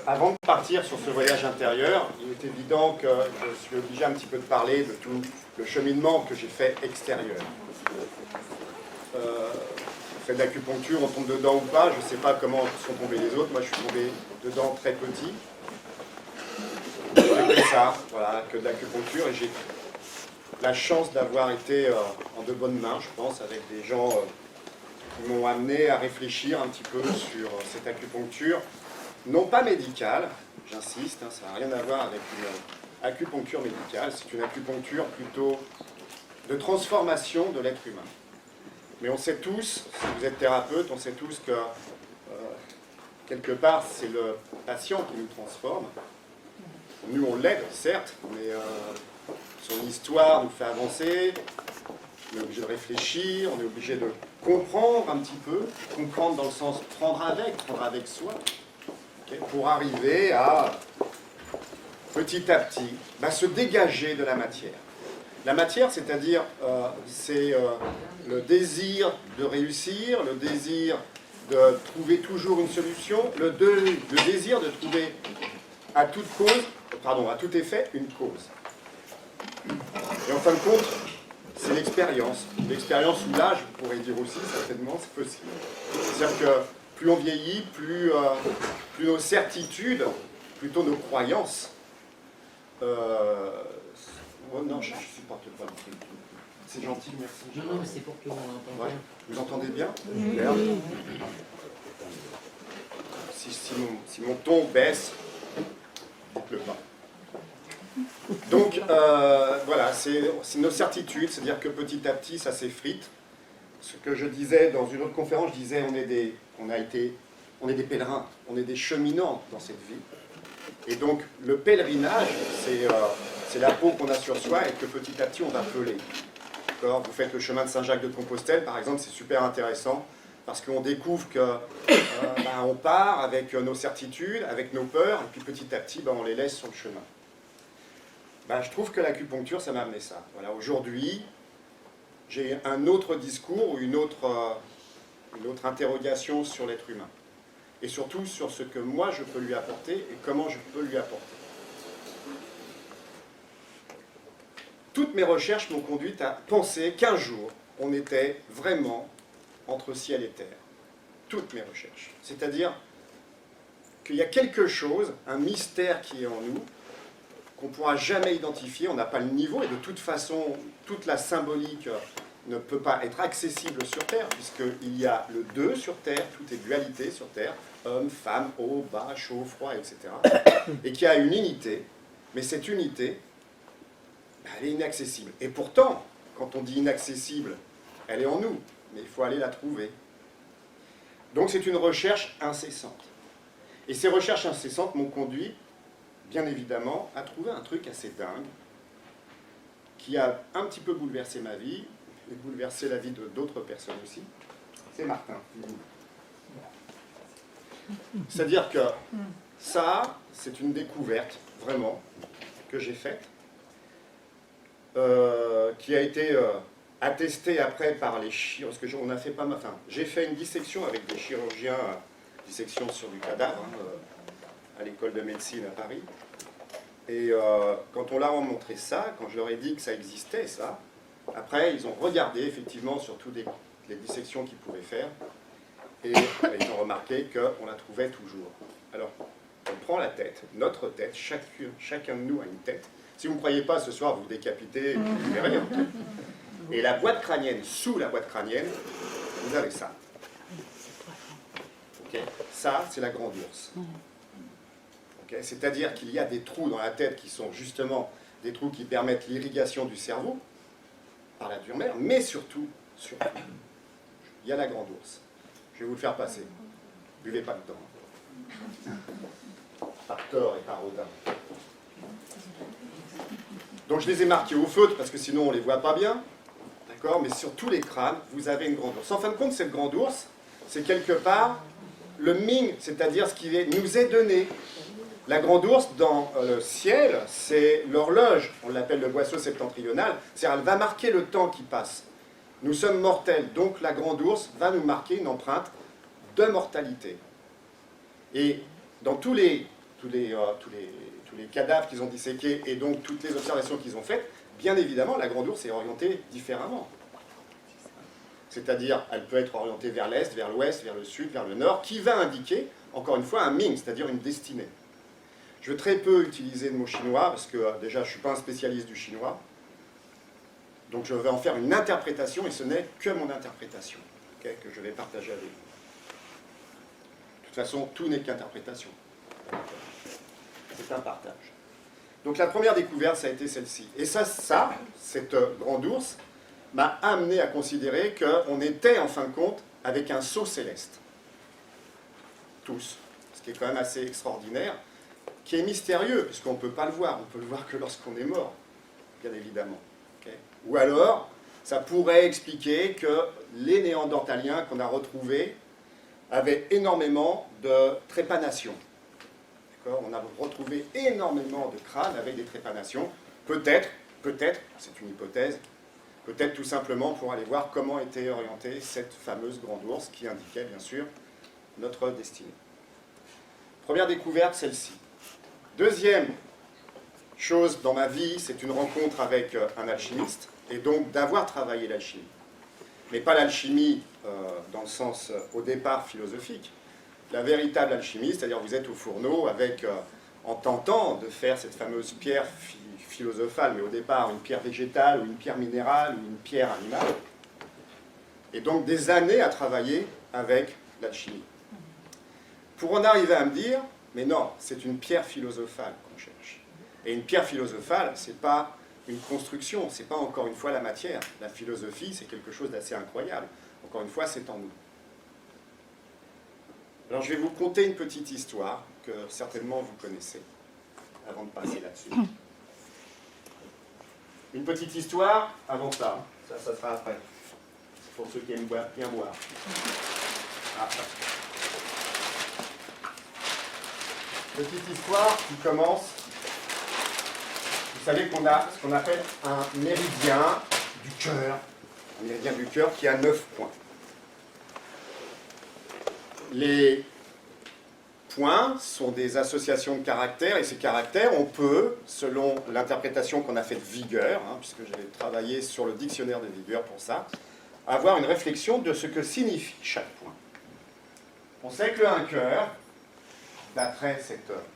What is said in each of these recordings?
Avant de partir sur ce voyage intérieur, il est évident que je suis obligé un petit peu de parler de tout le cheminement que j'ai fait extérieur. On fait de l'acupuncture, on tombe dedans ou pas, je ne sais pas comment sont tombés les autres, moi je suis tombé dedans très petit. J'ai fait ça, voilà, que de l'acupuncture, et j'ai la chance d'avoir été en de bonnes mains, je pense, avec des gens qui m'ont amené à réfléchir un petit peu sur cette acupuncture, non pas médicale, j'insiste, hein, ça n'a rien à voir avec une acupuncture médicale, c'est une acupuncture plutôt de transformation de l'être humain. Mais on sait tous, si vous êtes thérapeute, on sait tous que quelque part c'est le patient qui nous transforme. Nous on l'aide, certes, mais son histoire nous fait avancer, on est obligé de réfléchir, on est obligé de comprendre un petit peu, comprendre dans le sens prendre avec soi, okay, pour arriver à, petit à petit, se dégager de la matière. La matière, c'est-à-dire, c'est le désir de réussir, le désir de trouver toujours une solution, le désir de trouver à toute effet, une cause. Et en fin de compte, c'est l'expérience. L'expérience ou l'âge, vous pourrez dire aussi, certainement, c'est possible. C'est-à-dire que plus on vieillit, plus nos certitudes, plutôt nos croyances, non, je ne supporte pas le truc. C'est gentil, merci. Non, mais c'est pour que l'on entende. Ouais. Vous entendez bien? Si mon ton baisse, dites-le pas. Donc, voilà, c'est nos certitudes, c'est-à-dire que petit à petit, ça s'effrite. Ce que je disais dans une autre conférence, je disais, on est des pèlerins, on est des cheminants dans cette vie. Et donc, le pèlerinage, c'est la peau qu'on a sur soi et que petit à petit, on va peler. Vous faites le chemin de Saint-Jacques-de-Compostelle, par exemple, c'est super intéressant, parce qu'on découvre qu'on part avec nos certitudes, avec nos peurs, et puis petit à petit, on les laisse sur le chemin. Je trouve que l'acupuncture, ça m'a amené ça. Voilà, aujourd'hui, j'ai un autre discours ou une autre interrogation sur l'être humain. Et surtout sur ce que moi je peux lui apporter et comment je peux lui apporter. Toutes mes recherches m'ont conduit à penser qu'un jour, on était vraiment entre ciel et terre. Toutes mes recherches. C'est-à-dire qu'il y a quelque chose, un mystère qui est en nous, qu'on ne pourra jamais identifier, on n'a pas le niveau, et de toute façon, toute la symbolique ne peut pas être accessible sur Terre, puisqu'il y a le deux sur Terre, tout est dualité sur Terre, homme, femme, haut, bas, chaud, froid, etc. Et qu'il y a une unité, mais cette unité, elle est inaccessible. Et pourtant, quand on dit inaccessible, elle est en nous, mais il faut aller la trouver. Donc c'est une recherche incessante. Et ces recherches incessantes m'ont conduit, bien évidemment, à trouver un truc assez dingue, qui a un petit peu bouleversé ma vie, et bouleversé la vie d'autres personnes aussi. C'est Martin. C'est-à-dire que ça, c'est une découverte, vraiment, que j'ai faite, qui a été attestée après par les chirurgiens, parce qu'on a fait pas mal, j'ai fait une dissection avec des chirurgiens, dissection sur du cadavre, à l'école de médecine à Paris. Et quand on leur a montré ça, quand je leur ai dit que ça existait, ça, après ils ont regardé effectivement sur toutes les dissections qu'ils pouvaient faire, et ils ont remarqué qu'on la trouvait toujours. Alors, on prend la tête, notre tête, chacun de nous a une tête. Si vous ne croyez pas, ce soir, vous décapitez, vous verrez. Et la boîte crânienne, sous la boîte crânienne, vous avez ça. Okay. Ça, c'est la grande ours. Okay. C'est-à-dire qu'il y a des trous dans la tête qui sont justement des trous qui permettent l'irrigation du cerveau par la dure mère, mais surtout, il y a la grande ours. Je vais vous le faire passer. Buvez pas dedans. Par tort et par Rodin. Donc je les ai marqués au feutre parce que sinon on ne les voit pas bien. D'accord ? Mais sur tous les crânes, vous avez une grande ours. En fin de compte, cette grande ours, c'est quelque part le Ming, c'est-à-dire ce qui nous est donné. La grande ours, dans le ciel, c'est l'horloge. On l'appelle le boisseau septentrional. C'est-à-dire elle va marquer le temps qui passe. Nous sommes mortels, donc la grande ours va nous marquer une empreinte de mortalité. Et dans tous les cadavres qu'ils ont disséqués et donc toutes les observations qu'ils ont faites, bien évidemment, la grande ours est orientée différemment. C'est-à-dire, elle peut être orientée vers l'est, vers l'ouest, vers le sud, vers le nord, qui va indiquer, encore une fois, un ming, c'est-à-dire une destinée. Je vais très peu utiliser de mots chinois, parce que déjà, je ne suis pas un spécialiste du chinois. Donc je vais en faire une interprétation, et ce n'est que mon interprétation, okay, que je vais partager avec vous. De toute façon, tout n'est qu'interprétation. C'est un partage. Donc la première découverte, ça a été celle-ci. Et cette grande ours, m'a amené à considérer qu'on était, en fin de compte, avec un sceau céleste. Tous. Ce qui est quand même assez extraordinaire, qui est mystérieux, puisqu'on ne peut pas le voir. On ne peut le voir que lorsqu'on est mort, bien évidemment. Okay. Ou alors, ça pourrait expliquer que les Néandertaliens qu'on a retrouvés avaient énormément de trépanations. On a retrouvé énormément de crânes avec des trépanations. Peut-être, c'est une hypothèse, peut-être tout simplement pour aller voir comment était orientée cette fameuse grande ours qui indiquait bien sûr notre destinée. Première découverte, celle-ci. Deuxième chose dans ma vie, c'est une rencontre avec un alchimiste, et donc d'avoir travaillé l'alchimie. Mais pas l'alchimie dans le sens au départ philosophique. La véritable alchimie, c'est-à-dire vous êtes au fourneau avec, en tentant de faire cette fameuse pierre philosophale, mais au départ une pierre végétale, ou une pierre minérale, ou une pierre animale. Et donc des années à travailler avec l'alchimie. Pour en arriver à me dire, mais non, c'est une pierre philosophale qu'on cherche. Et une pierre philosophale, ce n'est pas une construction, ce n'est pas encore une fois la matière. La philosophie, c'est quelque chose d'assez incroyable. Encore une fois, c'est en nous. Alors je vais vous conter une petite histoire que certainement vous connaissez, avant de passer là-dessus. Une petite histoire avant ça. Ça sera après. Pour ceux qui aiment bien boire. Ah. Petite histoire qui commence. Vous savez qu'on a ce qu'on appelle un méridien du cœur. Un méridien du cœur qui a 9 points. Les points sont des associations de caractères, et ces caractères, on peut, selon l'interprétation qu'on a faite de Vigueur, puisque j'avais travaillé sur le dictionnaire de Vigueur pour ça, avoir une réflexion de ce que signifie chaque point. On sait que le 1 cœur, d'après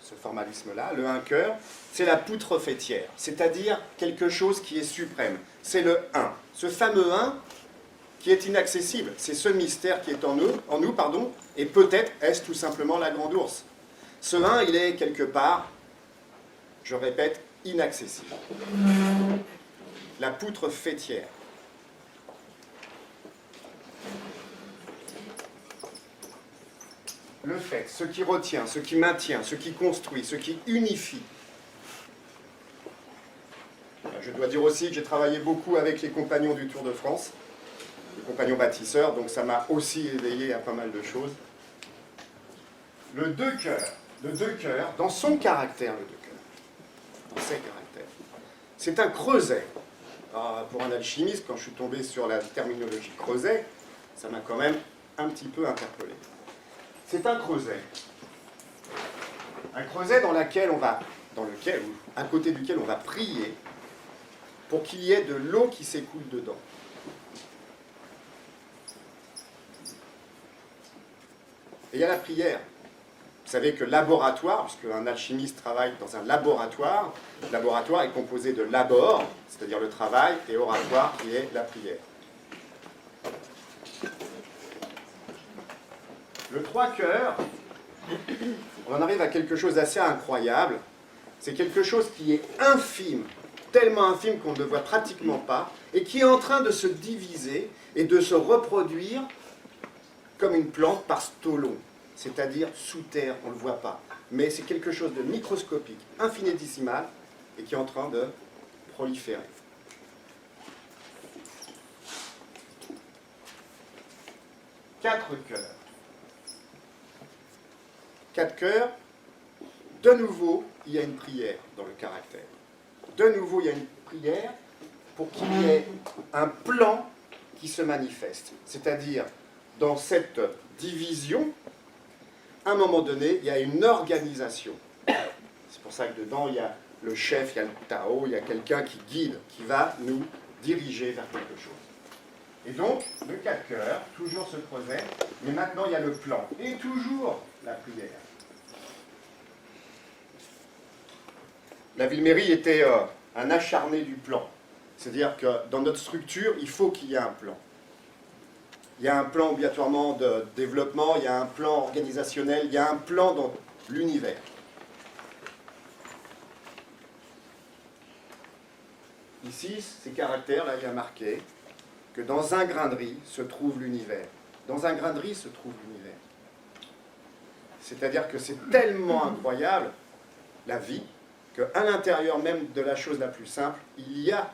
ce formalisme-là, le 1 cœur, c'est la poutre fêtière, c'est-à-dire quelque chose qui est suprême. C'est le 1. Ce fameux 1 qui est inaccessible, c'est ce mystère qui est en nous, et peut-être est-ce tout simplement la grande ours. Ce 1, il est quelque part, je répète, inaccessible. La poutre fêtière. Le fait, ce qui retient, ce qui maintient, ce qui construit, ce qui unifie. Je dois dire aussi que j'ai travaillé beaucoup avec les compagnons du Tour de France, les compagnons bâtisseurs, donc ça m'a aussi éveillé à pas mal de choses. Le 2 cœurs, dans son caractère, le 2 cœurs, dans ses caractères, c'est un creuset. Alors, pour un alchimiste, quand je suis tombé sur la terminologie creuset, ça m'a quand même un petit peu interpellé. C'est un creuset. Un creuset à côté duquel on va prier pour qu'il y ait de l'eau qui s'écoule dedans. Et il y a la prière. Vous savez que laboratoire, puisque un alchimiste travaille dans un laboratoire, le laboratoire est composé de labor, c'est-à-dire le travail, et oratoire, qui est la prière. Le 3 cœurs, on en arrive à quelque chose d'assez incroyable. C'est quelque chose qui est infime, tellement infime qu'on ne le voit pratiquement pas, et qui est en train de se diviser et de se reproduire comme une plante par stolon, c'est-à-dire sous terre, on ne le voit pas. Mais c'est quelque chose de microscopique, infinitésimal, et qui est en train de proliférer. Quatre cœurs. 4 cœurs, de nouveau, il y a une prière dans le caractère. De nouveau, il y a une prière pour qu'il y ait un plan qui se manifeste. C'est-à-dire, dans cette division, un moment donné, il y a une organisation. C'est pour ça que dedans, il y a le chef, il y a le Tao, il y a quelqu'un qui guide, qui va nous diriger vers quelque chose. Et donc, le 4 cœurs, toujours se creusait, mais maintenant il y a le plan. Et toujours la prière. La Ville-Méry était un acharné du plan. C'est-à-dire que dans notre structure, il faut qu'il y ait un plan. Il y a un plan obligatoirement de développement, il y a un plan organisationnel, il y a un plan dans l'univers. Ici, ces caractères, là, il y a marqué que dans un grain de riz se trouve l'univers. Dans un grain de riz se trouve l'univers. C'est-à-dire que c'est tellement incroyable, la vie, qu'à l'intérieur même de la chose la plus simple, il y a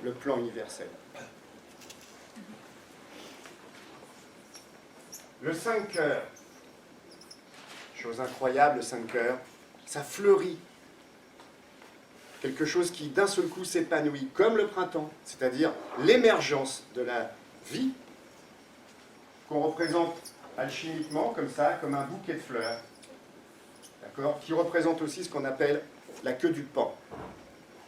le plan universel. Le 5 cœurs, chose incroyable, le 5 cœurs, ça fleurit. Quelque chose qui d'un seul coup s'épanouit, comme le printemps, c'est-à-dire l'émergence de la vie, qu'on représente alchimiquement, comme ça, comme un bouquet de fleurs, d'accord, qui représente aussi ce qu'on appelle la queue du pan.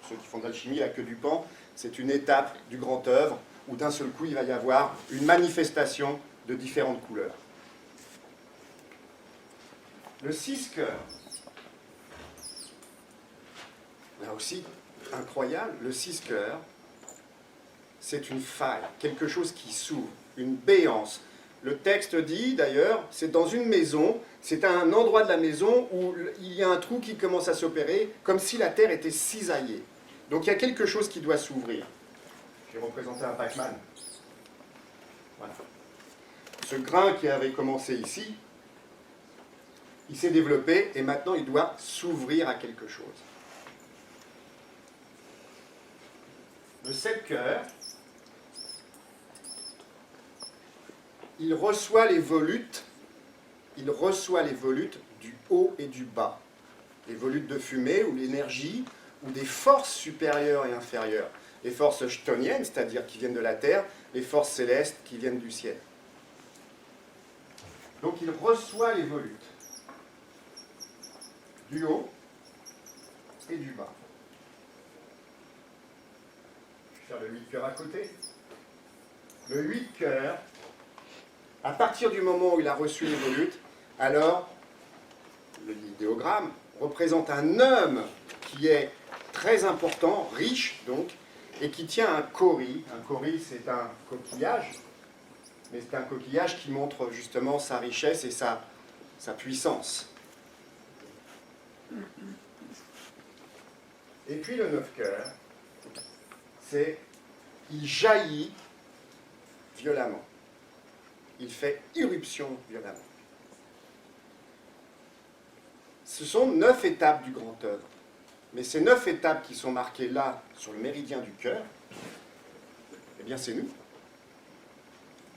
Ceux qui font de l'alchimie, la queue du pan, c'est une étape du grand œuvre, où d'un seul coup, il va y avoir une manifestation de différentes couleurs. Le 6 cœurs, là aussi, incroyable, le 6 cœurs, c'est une faille, quelque chose qui s'ouvre, une béance. Le texte dit, d'ailleurs, c'est dans une maison, c'est un endroit de la maison où il y a un trou qui commence à s'opérer, comme si la terre était cisaillée. Donc il y a quelque chose qui doit s'ouvrir. J'ai représenté un Pac-Man. Voilà. Ce grain qui avait commencé ici, il s'est développé et maintenant il doit s'ouvrir à quelque chose. Le 7 cœurs, il reçoit les volutes du haut et du bas. Les volutes de fumée ou l'énergie ou des forces supérieures et inférieures. Les forces chtoniennes, c'est-à-dire qui viennent de la terre, les forces célestes qui viennent du ciel. Donc il reçoit les volutes du haut et du bas. Je vais faire le 8 cœurs à côté. Le 8 cœurs, à partir du moment où il a reçu les volutes, alors l'idéogramme représente un homme qui est très important, riche donc, et qui tient un cori. Un cori, c'est un coquillage, mais c'est un coquillage qui montre justement sa richesse et sa puissance. Et puis le 9 cœurs, c'est il jaillit violemment. Il fait irruption violemment. Ce sont 9 étapes du grand œuvre. Mais ces 9 étapes qui sont marquées là, sur le méridien du cœur, eh bien c'est nous.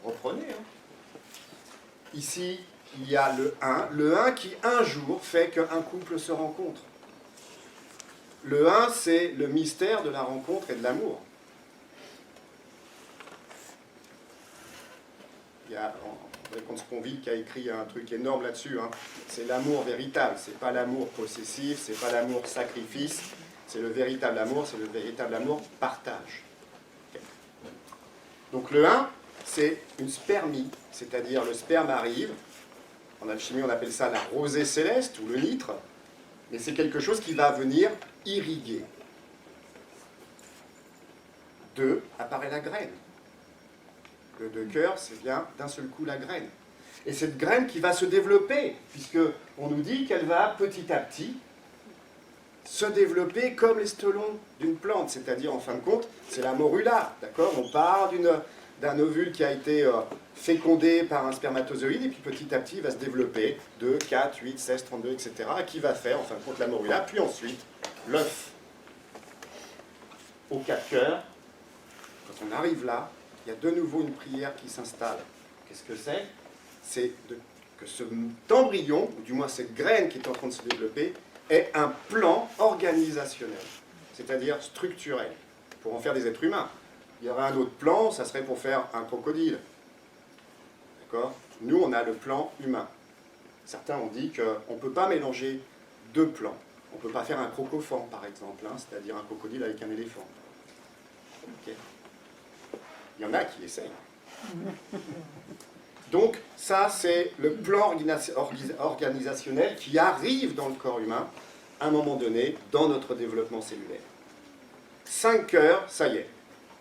Reprenez. Ici, il y a le 1. Le 1 qui, un jour, fait qu'un couple se rencontre. Le 1, c'est le mystère de la rencontre et de l'amour. Il y a André Comte-Sponville qui a écrit un truc énorme là-dessus. C'est l'amour véritable. C'est pas l'amour possessif, c'est pas l'amour sacrifice. C'est le véritable amour partage. Okay. Donc le 1, c'est une spermie, c'est-à-dire le sperme arrive. En alchimie, on appelle ça la rosée céleste ou le nitre. Mais c'est quelque chose qui va venir irriguer. 2, apparaît la graine. Le 2 cœurs, c'est bien d'un seul coup la graine. Et cette graine qui va se développer, puisqu'on nous dit qu'elle va petit à petit se développer comme les stolons d'une plante. C'est-à-dire, en fin de compte, c'est la morula. D'accord ? On part d'un ovule qui a été fécondé par un spermatozoïde, et puis petit à petit, il va se développer 2, 4, 8, 16, 32, etc., qui va faire, en fin de compte, la morula, puis ensuite, l'œuf. Au 4 cœurs, quand on arrive là, il y a de nouveau une prière qui s'installe. Qu'est-ce que c'est ? C'est que ce embryon, ou du moins cette graine qui est en train de se développer, est un plan organisationnel, c'est-à-dire structurel, pour en faire des êtres humains. Il y aurait un autre plan, ça serait pour faire un crocodile. D'accord ? Nous, on a le plan humain. Certains ont dit qu'on ne peut pas mélanger deux plans. On ne peut pas faire un crocophant, par exemple, hein, c'est-à-dire un crocodile avec un éléphant. Okay. Il y en a qui essayent. Donc, ça, c'est le plan organisationnel qui arrive dans le corps humain à un moment donné dans notre développement cellulaire. 5 cœurs, ça y est.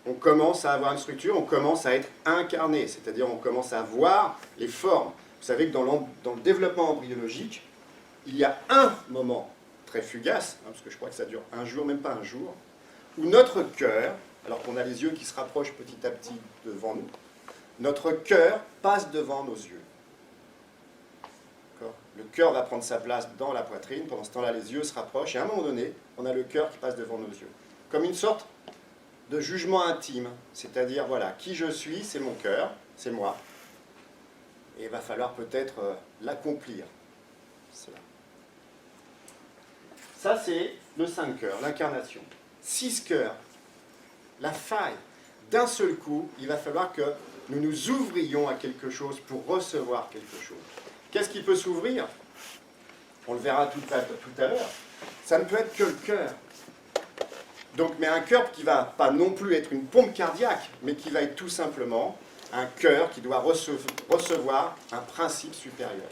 On commence à avoir une structure, on commence à être incarné, c'est-à-dire on commence à voir les formes. Vous savez que dans le développement embryologique, il y a un moment très fugace, hein, parce que je crois que ça dure un jour, même pas un jour, où notre cœur, alors qu'on a les yeux qui se rapprochent petit à petit devant nous, notre cœur passe devant nos yeux. Le cœur va prendre sa place dans la poitrine, pendant ce temps-là les yeux se rapprochent, et à un moment donné, on a le cœur qui passe devant nos yeux. Comme une sorte de jugement intime, c'est-à-dire, voilà, qui je suis, c'est mon cœur, c'est moi, et il va falloir peut-être l'accomplir, cela. Ça, c'est le 5 cœurs, l'incarnation. 6 cœurs, la faille. D'un seul coup, il va falloir que nous nous ouvrions à quelque chose pour recevoir quelque chose. Qu'est-ce qui peut s'ouvrir? On le verra tout à l'heure. Ça ne peut être que le cœur. Donc, mais un cœur qui ne va pas non plus être une pompe cardiaque, mais qui va être tout simplement un cœur qui doit recevoir un principe supérieur.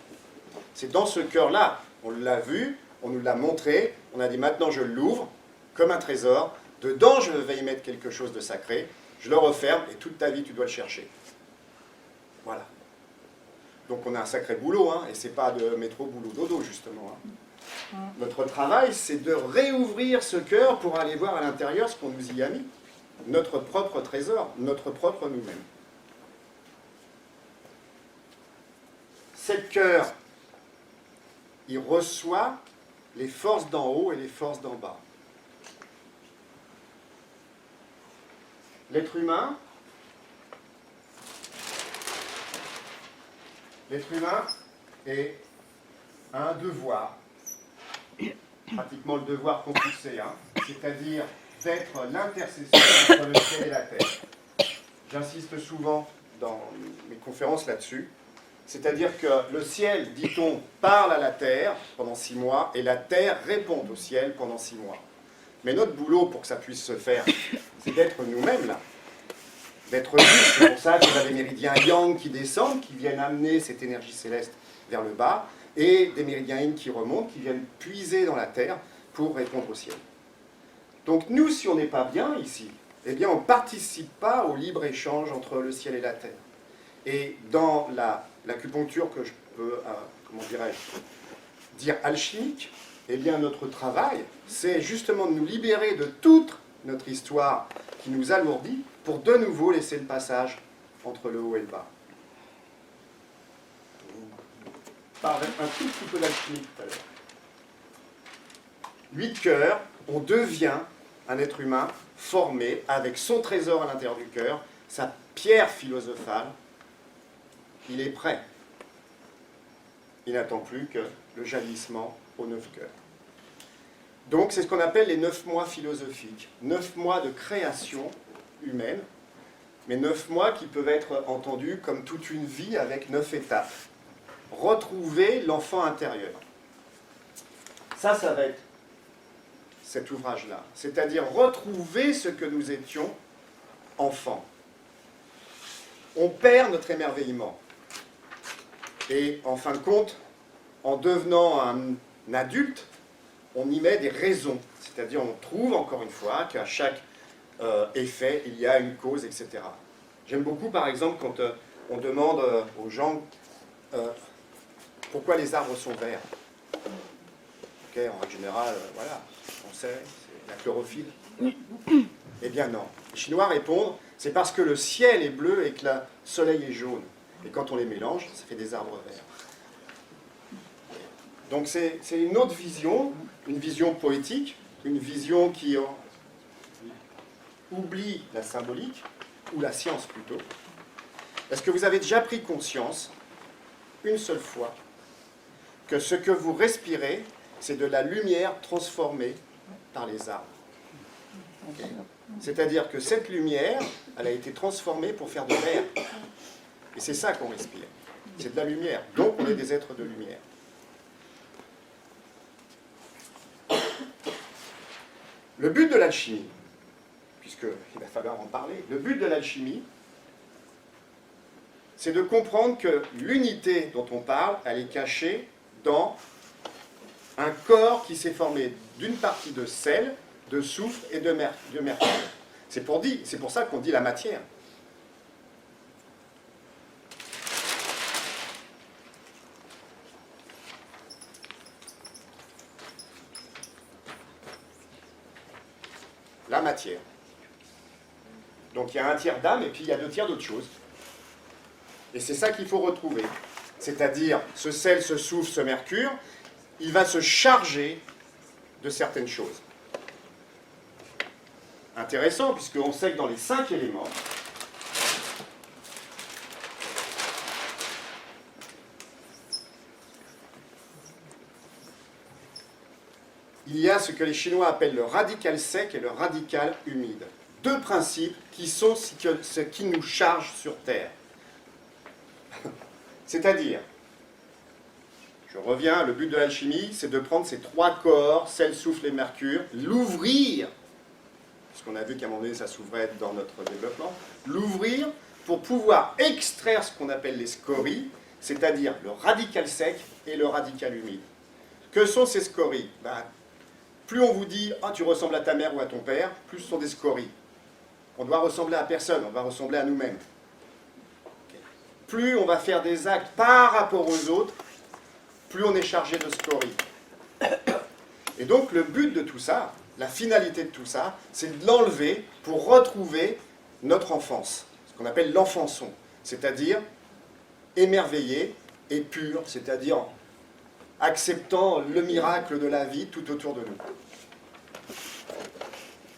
C'est dans ce cœur-là, on l'a vu, on nous l'a montré, on a dit maintenant je l'ouvre comme un trésor, dedans je vais y mettre quelque chose de sacré, je le referme et toute ta vie tu dois le chercher. Voilà. Donc on a un sacré boulot, hein, et c'est pas de métro, boulot, dodo justement. Hein. Notre travail, c'est de réouvrir ce cœur pour aller voir à l'intérieur ce qu'on nous y a mis. Notre propre trésor, notre propre nous-mêmes. Cet cœur, il reçoit les forces d'en haut et les forces d'en bas. L'être humain a un devoir, pratiquement le devoir compulsé, hein, c'est-à-dire d'être l'intercession entre le ciel et la terre. J'insiste souvent dans mes conférences là-dessus, c'est-à-dire que le ciel, dit-on, parle à la terre pendant 6 mois, et la terre répond au ciel pendant 6 mois. Mais notre boulot, pour que ça puisse se faire, c'est d'être nous-mêmes là, d'être juste. C'est pour ça qu'on a des méridiens yang qui descendent, qui viennent amener cette énergie céleste vers le bas, et des méridiens yin qui remontent, qui viennent puiser dans la terre pour répondre au ciel. Donc nous, si on n'est pas bien ici, eh bien on ne participe pas au libre-échange entre le ciel et la terre. Et dans l'acupuncture que je peux, comment dirais-je, dire alchimique, eh bien notre travail, c'est justement de nous libérer de toute notre histoire qui nous alourdit pour de nouveau laisser le passage entre le haut et le bas. Je parle un tout petit peu d'alchimie tout à l'heure. 8 cœurs, on devient un être humain formé avec son trésor à l'intérieur du cœur, sa pierre philosophale. Il est prêt. Il n'attend plus que le jalissement aux 9 cœurs. Donc c'est ce qu'on appelle les 9 mois philosophiques. 9 mois de création humaine, mais 9 mois qui peuvent être entendus comme toute une vie avec 9 étapes. Retrouver l'enfant intérieur. Ça va être cet ouvrage-là. C'est-à-dire retrouver ce que nous étions enfants. On perd notre émerveillement. Et en fin de compte, en devenant un adulte, on y met des raisons. C'est-à-dire on trouve, encore une fois, qu'à chaque effet, il y a une cause, etc. J'aime beaucoup, par exemple, quand on demande aux gens pourquoi les arbres sont verts. Okay, en règle générale, voilà, on sait, c'est la chlorophylle. Eh bien non. Les Chinois répondent, c'est parce que le ciel est bleu et que le soleil est jaune. Et quand on les mélange, ça fait des arbres verts. Donc c'est une autre vision, une vision poétique, une vision qui oublie la symbolique, ou la science plutôt. Est-ce que vous avez déjà pris conscience, une seule fois, que ce que vous respirez, c'est de la lumière transformée par les arbres? Okay. C'est-à-dire que cette lumière, elle a été transformée pour faire de l'air. Et c'est ça qu'on respire. C'est de la lumière. Donc on est des êtres de lumière. Le but de l'alchimie, puisqu'il va falloir en parler, le but de l'alchimie, c'est de comprendre que l'unité dont on parle, elle est cachée dans un corps qui s'est formé d'une partie de sel, de soufre et de mercure. C'est pour ça qu'on dit la matière. La matière. Donc il y a un tiers d'âme et puis il y a 2 tiers d'autre chose. Et c'est ça qu'il faut retrouver. C'est-à-dire, ce sel, ce soufre, ce mercure, il va se charger de certaines choses. Intéressant, puisqu'on sait que dans les 5 éléments, il y a ce que les Chinois appellent le radical sec et le radical humide. 2 principes qui sont ce qui nous charge sur Terre. C'est-à-dire, je reviens, le but de l'alchimie, c'est de prendre ces 3 corps, sel, soufre et mercure, l'ouvrir, puisqu'on a vu qu'à un moment donné, ça s'ouvrait dans notre développement, l'ouvrir pour pouvoir extraire ce qu'on appelle les scories, c'est-à-dire le radical sec et le radical humide. Que sont ces scories? Plus on vous dit « Ah, tu ressembles à ta mère ou à ton père », plus ce sont des scories. On doit ressembler à personne, on va ressembler à nous-mêmes. Plus on va faire des actes par rapport aux autres, plus on est chargé de scories. Et donc le but de tout ça, la finalité de tout ça, c'est de l'enlever pour retrouver notre enfance, ce qu'on appelle l'enfançon, c'est-à-dire émerveillé et pur, c'est-à-dire acceptant le miracle de la vie tout autour de nous.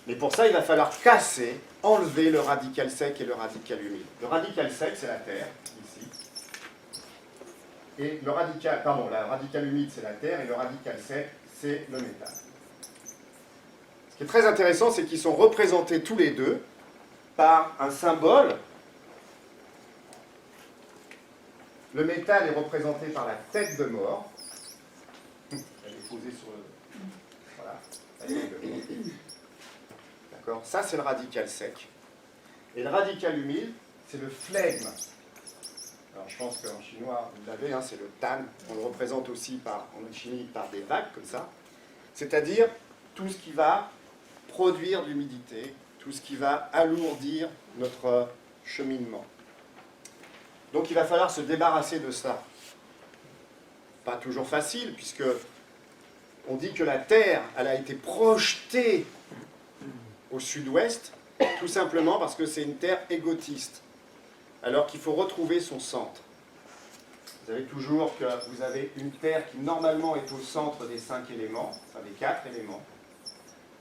Mais pour ça, il va falloir casser, enlever le radical sec et le radical humide. Le radical sec, c'est la terre, ici. Et la radical humide, c'est la terre, et le radical sec, c'est le métal. Ce qui est très intéressant, c'est qu'ils sont représentés tous les deux par un symbole. Le métal est représenté par la tête de mort. Elle est posée sur le... Voilà, la tête de mort. D'accord? Ça, c'est le radical sec. Et le radical humide, c'est le flegme. Alors, je pense qu'en chinois, vous l'avez, hein, c'est le tan. On le représente aussi en alchimie par des vagues, comme ça. C'est-à-dire tout ce qui va produire de l'humidité, tout ce qui va alourdir notre cheminement. Donc, il va falloir se débarrasser de ça. Pas toujours facile, puisque on dit que la Terre, elle a été projetée au sud-ouest, tout simplement parce que c'est une terre égotiste, alors qu'il faut retrouver son centre. Vous savez toujours que vous avez une terre qui normalement est au centre des 5 éléments, enfin des 4 éléments.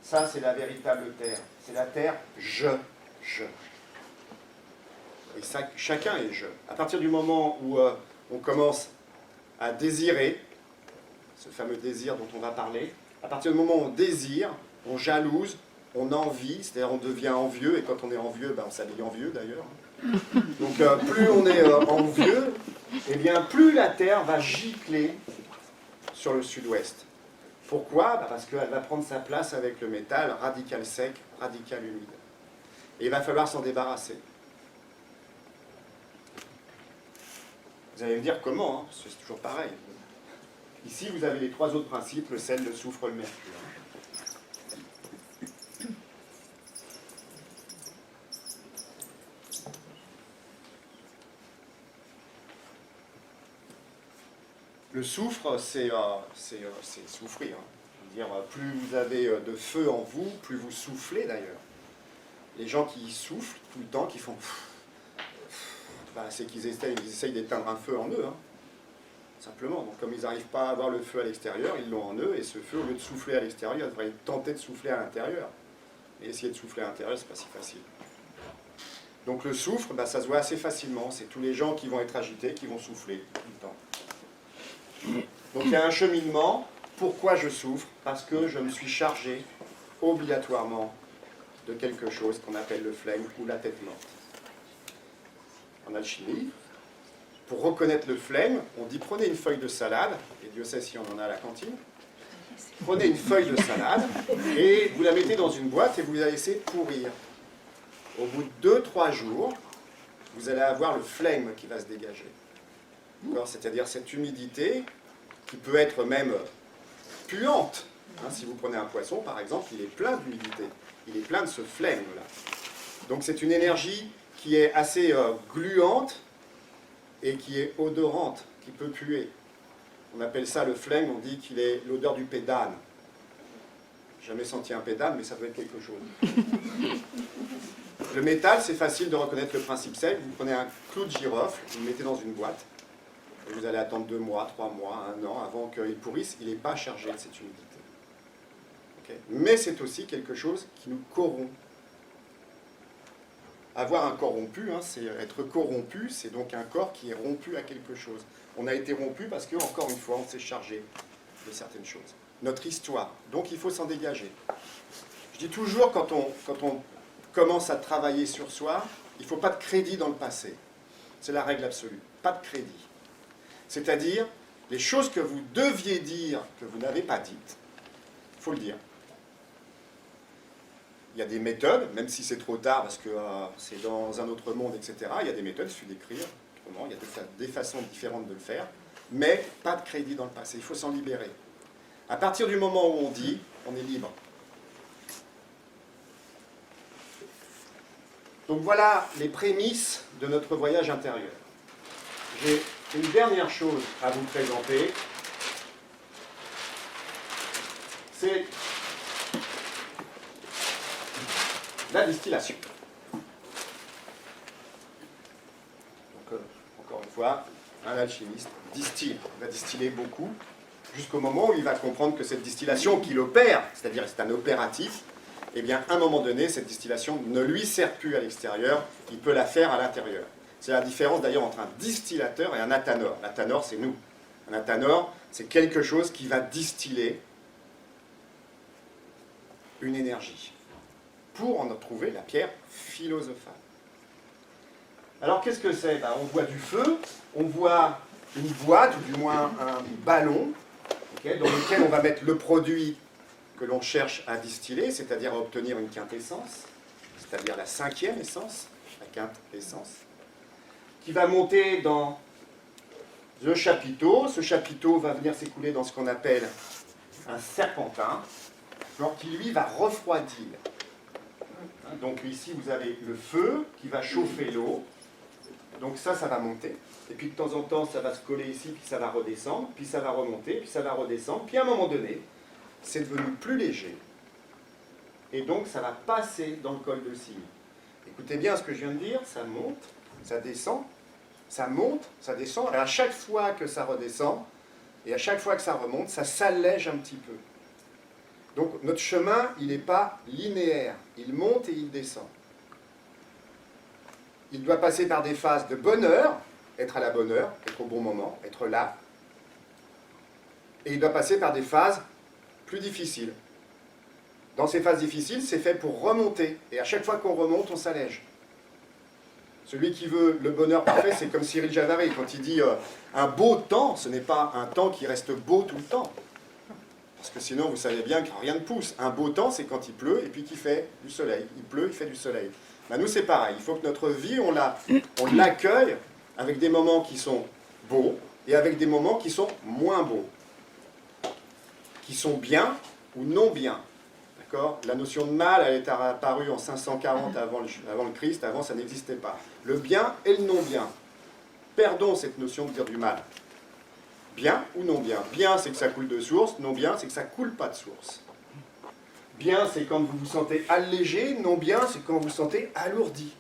Ça, c'est la véritable terre. C'est la terre je. Et ça, chacun est je. À partir du moment où on commence à désirer, ce fameux désir dont on va parler, à partir du moment où on désire, on jalouse, on envie, c'est-à-dire on devient envieux, et quand on est envieux, on s'habille envieux d'ailleurs. Donc plus on est envieux, et bien plus la Terre va gicler sur le sud-ouest. Pourquoi? Parce qu'elle va prendre sa place avec le métal, radical sec, radical humide. Et il va falloir s'en débarrasser. Vous allez me dire comment, hein, parce que c'est toujours pareil. Ici, vous avez les 3 autres principes, le sel, le soufre, le mercure. Le soufre, c'est souffrir. Dire, plus vous avez de feu en vous, plus vous soufflez d'ailleurs. Les gens qui soufflent tout le temps, qui font... c'est qu'ils essayent d'éteindre un feu en eux. Hein. Simplement. Donc, comme ils n'arrivent pas à avoir le feu à l'extérieur, ils l'ont en eux, et ce feu, au lieu de souffler à l'extérieur, ils devraient tenter de souffler à l'intérieur. Et essayer de souffler à l'intérieur, c'est pas si facile. Donc le soufre, ça se voit assez facilement. C'est tous les gens qui vont être agités, qui vont souffler tout le temps. Donc il y a un cheminement. Pourquoi je souffre? Parce que je me suis chargé obligatoirement de quelque chose qu'on appelle le flegme ou la tête morte. En alchimie, pour reconnaître le flegme, on dit prenez une feuille de salade, et Dieu sait si on en a à la cantine, prenez une feuille de salade et vous la mettez dans une boîte et vous la laissez pourrir. Au bout de 2-3 jours, vous allez avoir le flegme qui va se dégager. C'est-à-dire cette humidité qui peut être même puante. Si vous prenez un poisson, par exemple, il est plein d'humidité. Il est plein de ce flegme-là. Donc c'est une énergie qui est assez gluante et qui est odorante, qui peut puer. On appelle ça le flegme, on dit qu'il est l'odeur du pédane. Jamais senti un pédane, mais ça peut être quelque chose. Le métal, c'est facile de reconnaître le principe sec. Vous prenez un clou de girofle, vous le mettez dans une boîte, et vous allez attendre 2 mois, 3 mois, 1 an avant qu'il pourrisse. Il n'est pas chargé de cette humidité. Okay. Mais c'est aussi quelque chose qui nous corrompt. Avoir un corps rompu, c'est être corrompu, c'est donc un corps qui est rompu à quelque chose. On a été rompu parce que, encore une fois, on s'est chargé de certaines choses. Notre histoire. Donc il faut s'en dégager. Je dis toujours, quand on commence à travailler sur soi, il ne faut pas de crédit dans le passé. C'est la règle absolue. Pas de crédit. C'est-à-dire, les choses que vous deviez dire, que vous n'avez pas dites, il faut le dire. Il y a des méthodes, même si c'est trop tard parce que c'est dans un autre monde, etc. Il y a des méthodes, il suffit d'écrire. Il y a des façons différentes de le faire. Mais pas de crédit dans le passé. Il faut s'en libérer. À partir du moment où on dit, on est libre. Donc voilà les prémices de notre voyage intérieur. J'ai une dernière chose à vous présenter. C'est la distillation. Donc, encore une fois, un alchimiste distille. Il va distiller beaucoup, jusqu'au moment où il va comprendre que cette distillation qu'il opère, c'est-à-dire c'est un opératif, eh bien, à un moment donné, cette distillation ne lui sert plus à l'extérieur, il peut la faire à l'intérieur. C'est la différence d'ailleurs entre un distillateur et un athanor. L'athanor, c'est nous. Un athanor, c'est quelque chose qui va distiller une énergie pour en trouver la pierre philosophale. Alors, qu'est-ce que c'est? On voit du feu, on voit une boîte, ou du moins un ballon, okay, dans lequel on va mettre le produit que l'on cherche à distiller, c'est-à-dire à obtenir une quintessence, c'est-à-dire la 5e essence, la quintessence, qui va monter dans le chapiteau. Ce chapiteau va venir s'écouler dans ce qu'on appelle un serpentin, qui lui va refroidir. Donc ici, vous avez le feu qui va chauffer l'eau. Donc ça va monter. Et puis de temps en temps, ça va se coller ici, puis ça va redescendre, puis ça va remonter, puis ça va redescendre. Puis à un moment donné, c'est devenu plus léger. Et donc ça va passer dans le col de cygne. Écoutez bien ce que je viens de dire, ça monte, ça descend, ça monte, ça descend. Et à chaque fois que ça redescend, et à chaque fois que ça remonte, ça s'allège un petit peu. Donc notre chemin, il n'est pas linéaire. Il monte et il descend. Il doit passer par des phases de bonheur, être à la bonne heure, être au bon moment, être là. Et il doit passer par des phases plus difficiles. Dans ces phases difficiles, c'est fait pour remonter. Et à chaque fois qu'on remonte, on s'allège. Celui qui veut le bonheur parfait, c'est comme Cyril Javary. Quand il dit un beau temps, ce n'est pas un temps qui reste beau tout le temps. Parce que sinon, vous savez bien que rien ne pousse. Un beau temps, c'est quand il pleut et puis qu'il fait du soleil. Il pleut, il fait du soleil. Nous, c'est pareil. Il faut que notre vie, on l'accueille avec des moments qui sont beaux et avec des moments qui sont moins beaux. Qui sont bien ou non bien. D'accord ? La notion de mal, elle est apparue en 540 avant le Christ. Avant, ça n'existait pas. Le bien et le non bien. Perdons cette notion de dire du mal. Bien ou non bien. Bien, c'est que ça coule de source. Non bien, c'est que ça ne coule pas de source. Bien, c'est quand vous vous sentez allégé. Non bien, c'est quand vous vous sentez alourdi.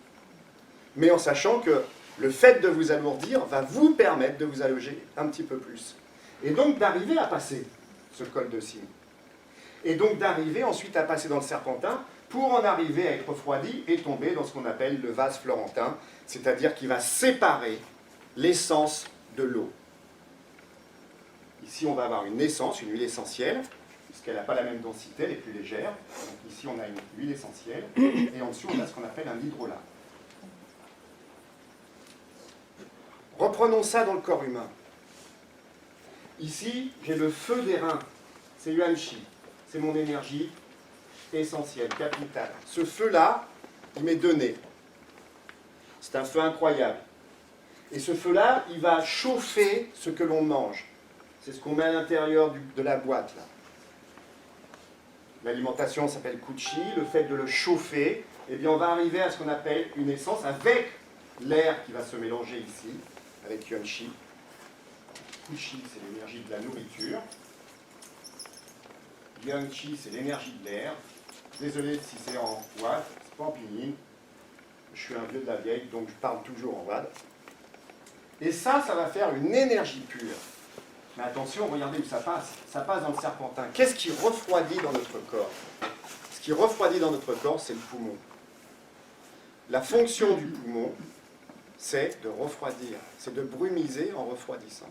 Mais en sachant que le fait de vous alourdir va vous permettre de vous alléger un petit peu plus. Et donc d'arriver à passer ce col de cygne. Et donc d'arriver ensuite à passer dans le serpentin pour en arriver à être refroidi et tomber dans ce qu'on appelle le vase florentin, c'est-à-dire qui va séparer l'essence de l'eau. Ici, on va avoir une essence, une huile essentielle, puisqu'elle n'a pas la même densité, elle est plus légère. Donc ici, on a une huile essentielle, et en dessous, on a ce qu'on appelle un hydrolat. Reprenons ça dans le corps humain. Ici, j'ai le feu des reins. c'est Yuan Shi. C'est mon énergie essentielle, capitale. Ce feu-là, il m'est donné. C'est un feu incroyable. Et ce feu-là, il va chauffer ce que l'on mange. C'est ce qu'on met à l'intérieur de la boîte, là. L'alimentation s'appelle Kuchi. Le fait de le chauffer, eh bien, on va arriver à ce qu'on appelle une essence avec l'air qui va se mélanger ici, avec Yuan Shi. Kuchi, c'est l'énergie de la nourriture. Yuan Shi, c'est l'énergie de l'air. Désolé si c'est en watt, c'est pas en pinyin. Je suis un vieux de la vieille, donc je parle toujours en watt. Et ça va faire une énergie pure. Mais attention, regardez où ça passe. Ça passe dans le serpentin. Qu'est-ce qui refroidit dans notre corps? Ce qui refroidit dans notre corps, c'est le poumon. La fonction du poumon, c'est de refroidir. C'est de brumiser en refroidissant.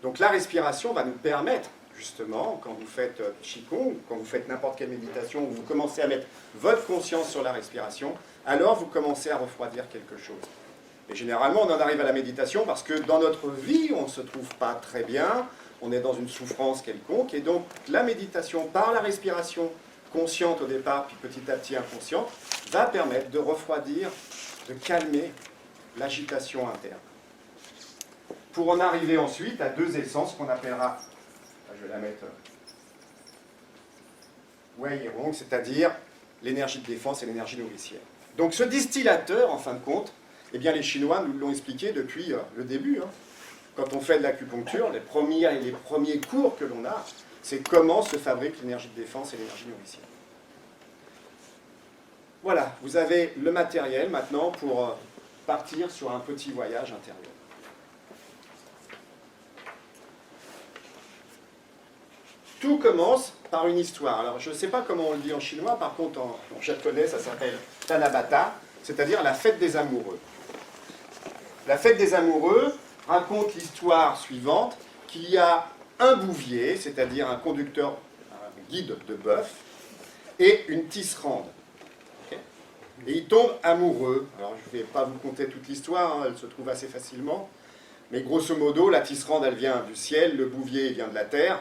Donc la respiration va nous permettre, justement, quand vous faites Qigong, quand vous faites n'importe quelle méditation, où vous commencez à mettre votre conscience sur la respiration, alors vous commencez à refroidir quelque chose. Et généralement, on en arrive à la méditation parce que dans notre vie, on ne se trouve pas très bien, on est dans une souffrance quelconque, et donc la méditation par la respiration consciente au départ, puis petit à petit inconsciente, va permettre de refroidir, de calmer l'agitation interne. Pour en arriver ensuite à deux essences qu'on appellera, je vais la mettre Wei et Rong, c'est-à-dire l'énergie de défense et l'énergie nourricière. Donc ce distillateur, en fin de compte, eh bien les Chinois nous l'ont expliqué depuis le début. Quand on fait de l'acupuncture, les premiers cours que l'on a, c'est comment se fabrique l'énergie de défense et l'énergie nourricière. Voilà, vous avez le matériel maintenant pour partir sur un petit voyage intérieur. Tout commence par une histoire. Alors, je ne sais pas comment on le dit en chinois, par contre, en japonais, ça s'appelle Tanabata, c'est-à-dire la fête des amoureux. La fête des amoureux raconte l'histoire suivante, qu'il y a un bouvier, c'est-à-dire un conducteur, un guide de bœuf, et une tisserande. Okay. Et ils tombent amoureux. Alors, je ne vais pas vous conter toute l'histoire, elle se trouve assez facilement, mais grosso modo, la tisserande, elle vient du ciel, le bouvier vient de la terre.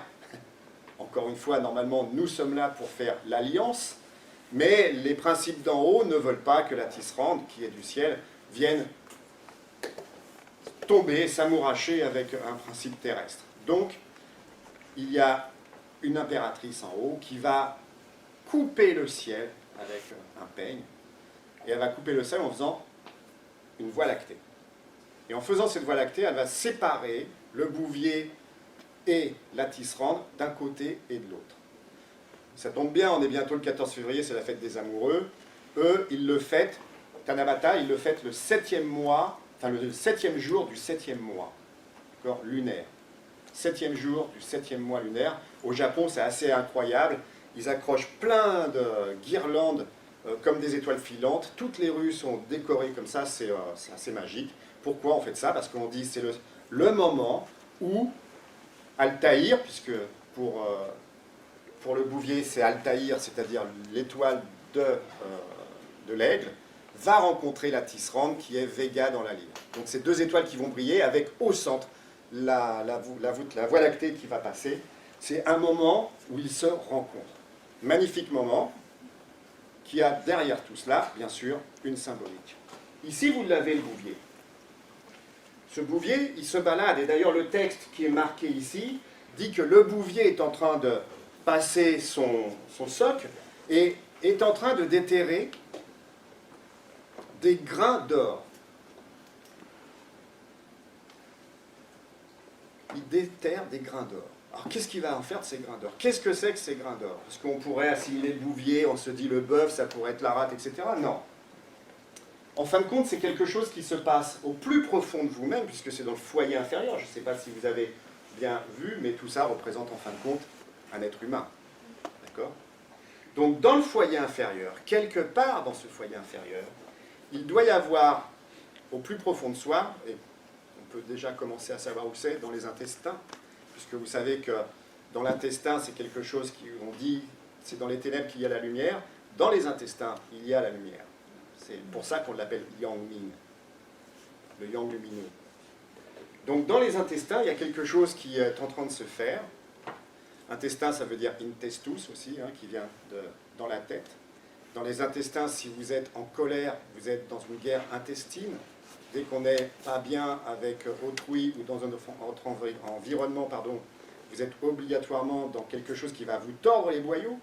Encore une fois, normalement, nous sommes là pour faire l'alliance, mais les principes d'en haut ne veulent pas que la tisserande, qui est du ciel, vienne tomber, s'amouracher avec un principe terrestre. Donc, il y a une impératrice en haut qui va couper le ciel avec un peigne, et elle va couper le ciel en faisant une voie lactée. Et en faisant cette voie lactée, elle va séparer le bouvier et la tisserande d'un côté et de l'autre. Ça tombe bien, on est bientôt le 14 février, c'est la fête des amoureux. Eux, ils le fêtent, Tanabata, ils le fêtent le 7e mois, enfin le 7e jour du 7e mois, d'accord, lunaire. 7e jour du 7e mois lunaire. Au Japon, c'est assez incroyable. Ils accrochent plein de guirlandes comme des étoiles filantes. Toutes les rues sont décorées comme ça, c'est assez magique. Pourquoi on fait ça? Parce qu'on dit que c'est le moment où Altaïr, puisque pour le bouvier c'est Altaïr, c'est-à-dire l'étoile de l'aigle, va rencontrer la tisserande qui est Vega dans la lyre. Donc c'est deux étoiles qui vont briller avec au centre la voie lactée qui va passer. C'est un moment où ils se rencontrent. Magnifique moment qui a derrière tout cela, bien sûr, une symbolique. Ici vous l'avez, le bouvier. Ce bouvier, il se balade, et d'ailleurs le texte qui est marqué ici dit que le bouvier est en train de passer son soc et est en train de déterrer des grains d'or. Il déterre des grains d'or. Alors qu'est-ce qu'il va en faire de ces grains d'or? Qu'est-ce que c'est que ces grains d'or? Parce qu'on pourrait assimiler le bouvier, on se dit le bœuf, ça pourrait être la rate, etc. Non. En fin de compte, c'est quelque chose qui se passe au plus profond de vous-même, puisque c'est dans le foyer inférieur. Je ne sais pas si vous avez bien vu, mais tout ça représente en fin de compte un être humain. D'accord? Donc dans le foyer inférieur, quelque part dans ce foyer inférieur, il doit y avoir, au plus profond de soi, et on peut déjà commencer à savoir où c'est, dans les intestins, puisque vous savez que dans l'intestin, c'est quelque chose qu'on dit, c'est dans les ténèbres qu'il y a la lumière. Dans les intestins, il y a la lumière. C'est pour ça qu'on l'appelle Yang Min, le Yang lumineux. Donc dans les intestins, il y a quelque chose qui est en train de se faire. Intestin, ça veut dire intestus aussi, hein, qui vient dans la tête. Dans les intestins, si vous êtes en colère, vous êtes dans une guerre intestine. Dès qu'on n'est pas bien avec autrui ou dans un autre environnement, pardon, vous êtes obligatoirement dans quelque chose qui va vous tordre les boyaux.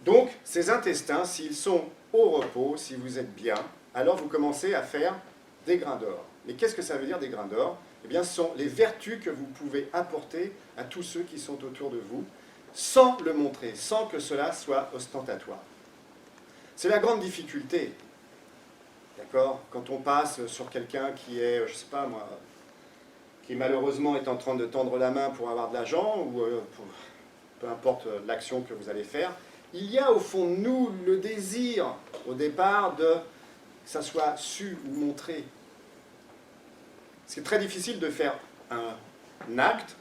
Donc, ces intestins, s'ils sont au repos, si vous êtes bien, alors vous commencez à faire des grains d'or. Mais qu'est-ce que ça veut dire des grains d'or? Eh bien, ce sont les vertus que vous pouvez apporter à tous ceux qui sont autour de vous, sans le montrer, sans que cela soit ostentatoire. C'est la grande difficulté, d'accord? Quand on passe sur quelqu'un qui est, je ne sais pas moi, qui malheureusement est en train de tendre la main pour avoir de l'argent, ou peu importe l'action que vous allez faire, il y a au fond de nous le désir, au départ, que ça soit su ou montré. C'est très difficile de faire un acte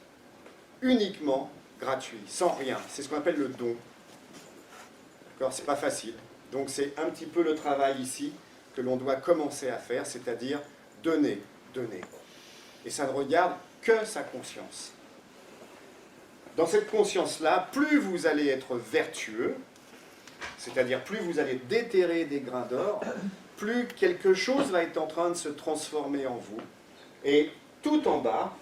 uniquement gratuit, sans rien. C'est ce qu'on appelle le don. D'accord? C'est pas facile. Donc c'est un petit peu le travail ici que l'on doit commencer à faire, c'est-à-dire donner, donner. Et ça ne regarde que sa conscience. Dans cette conscience-là, plus vous allez être vertueux, c'est-à-dire plus vous allez déterrer des grains d'or, plus quelque chose va être en train de se transformer en vous. Et tout en bas,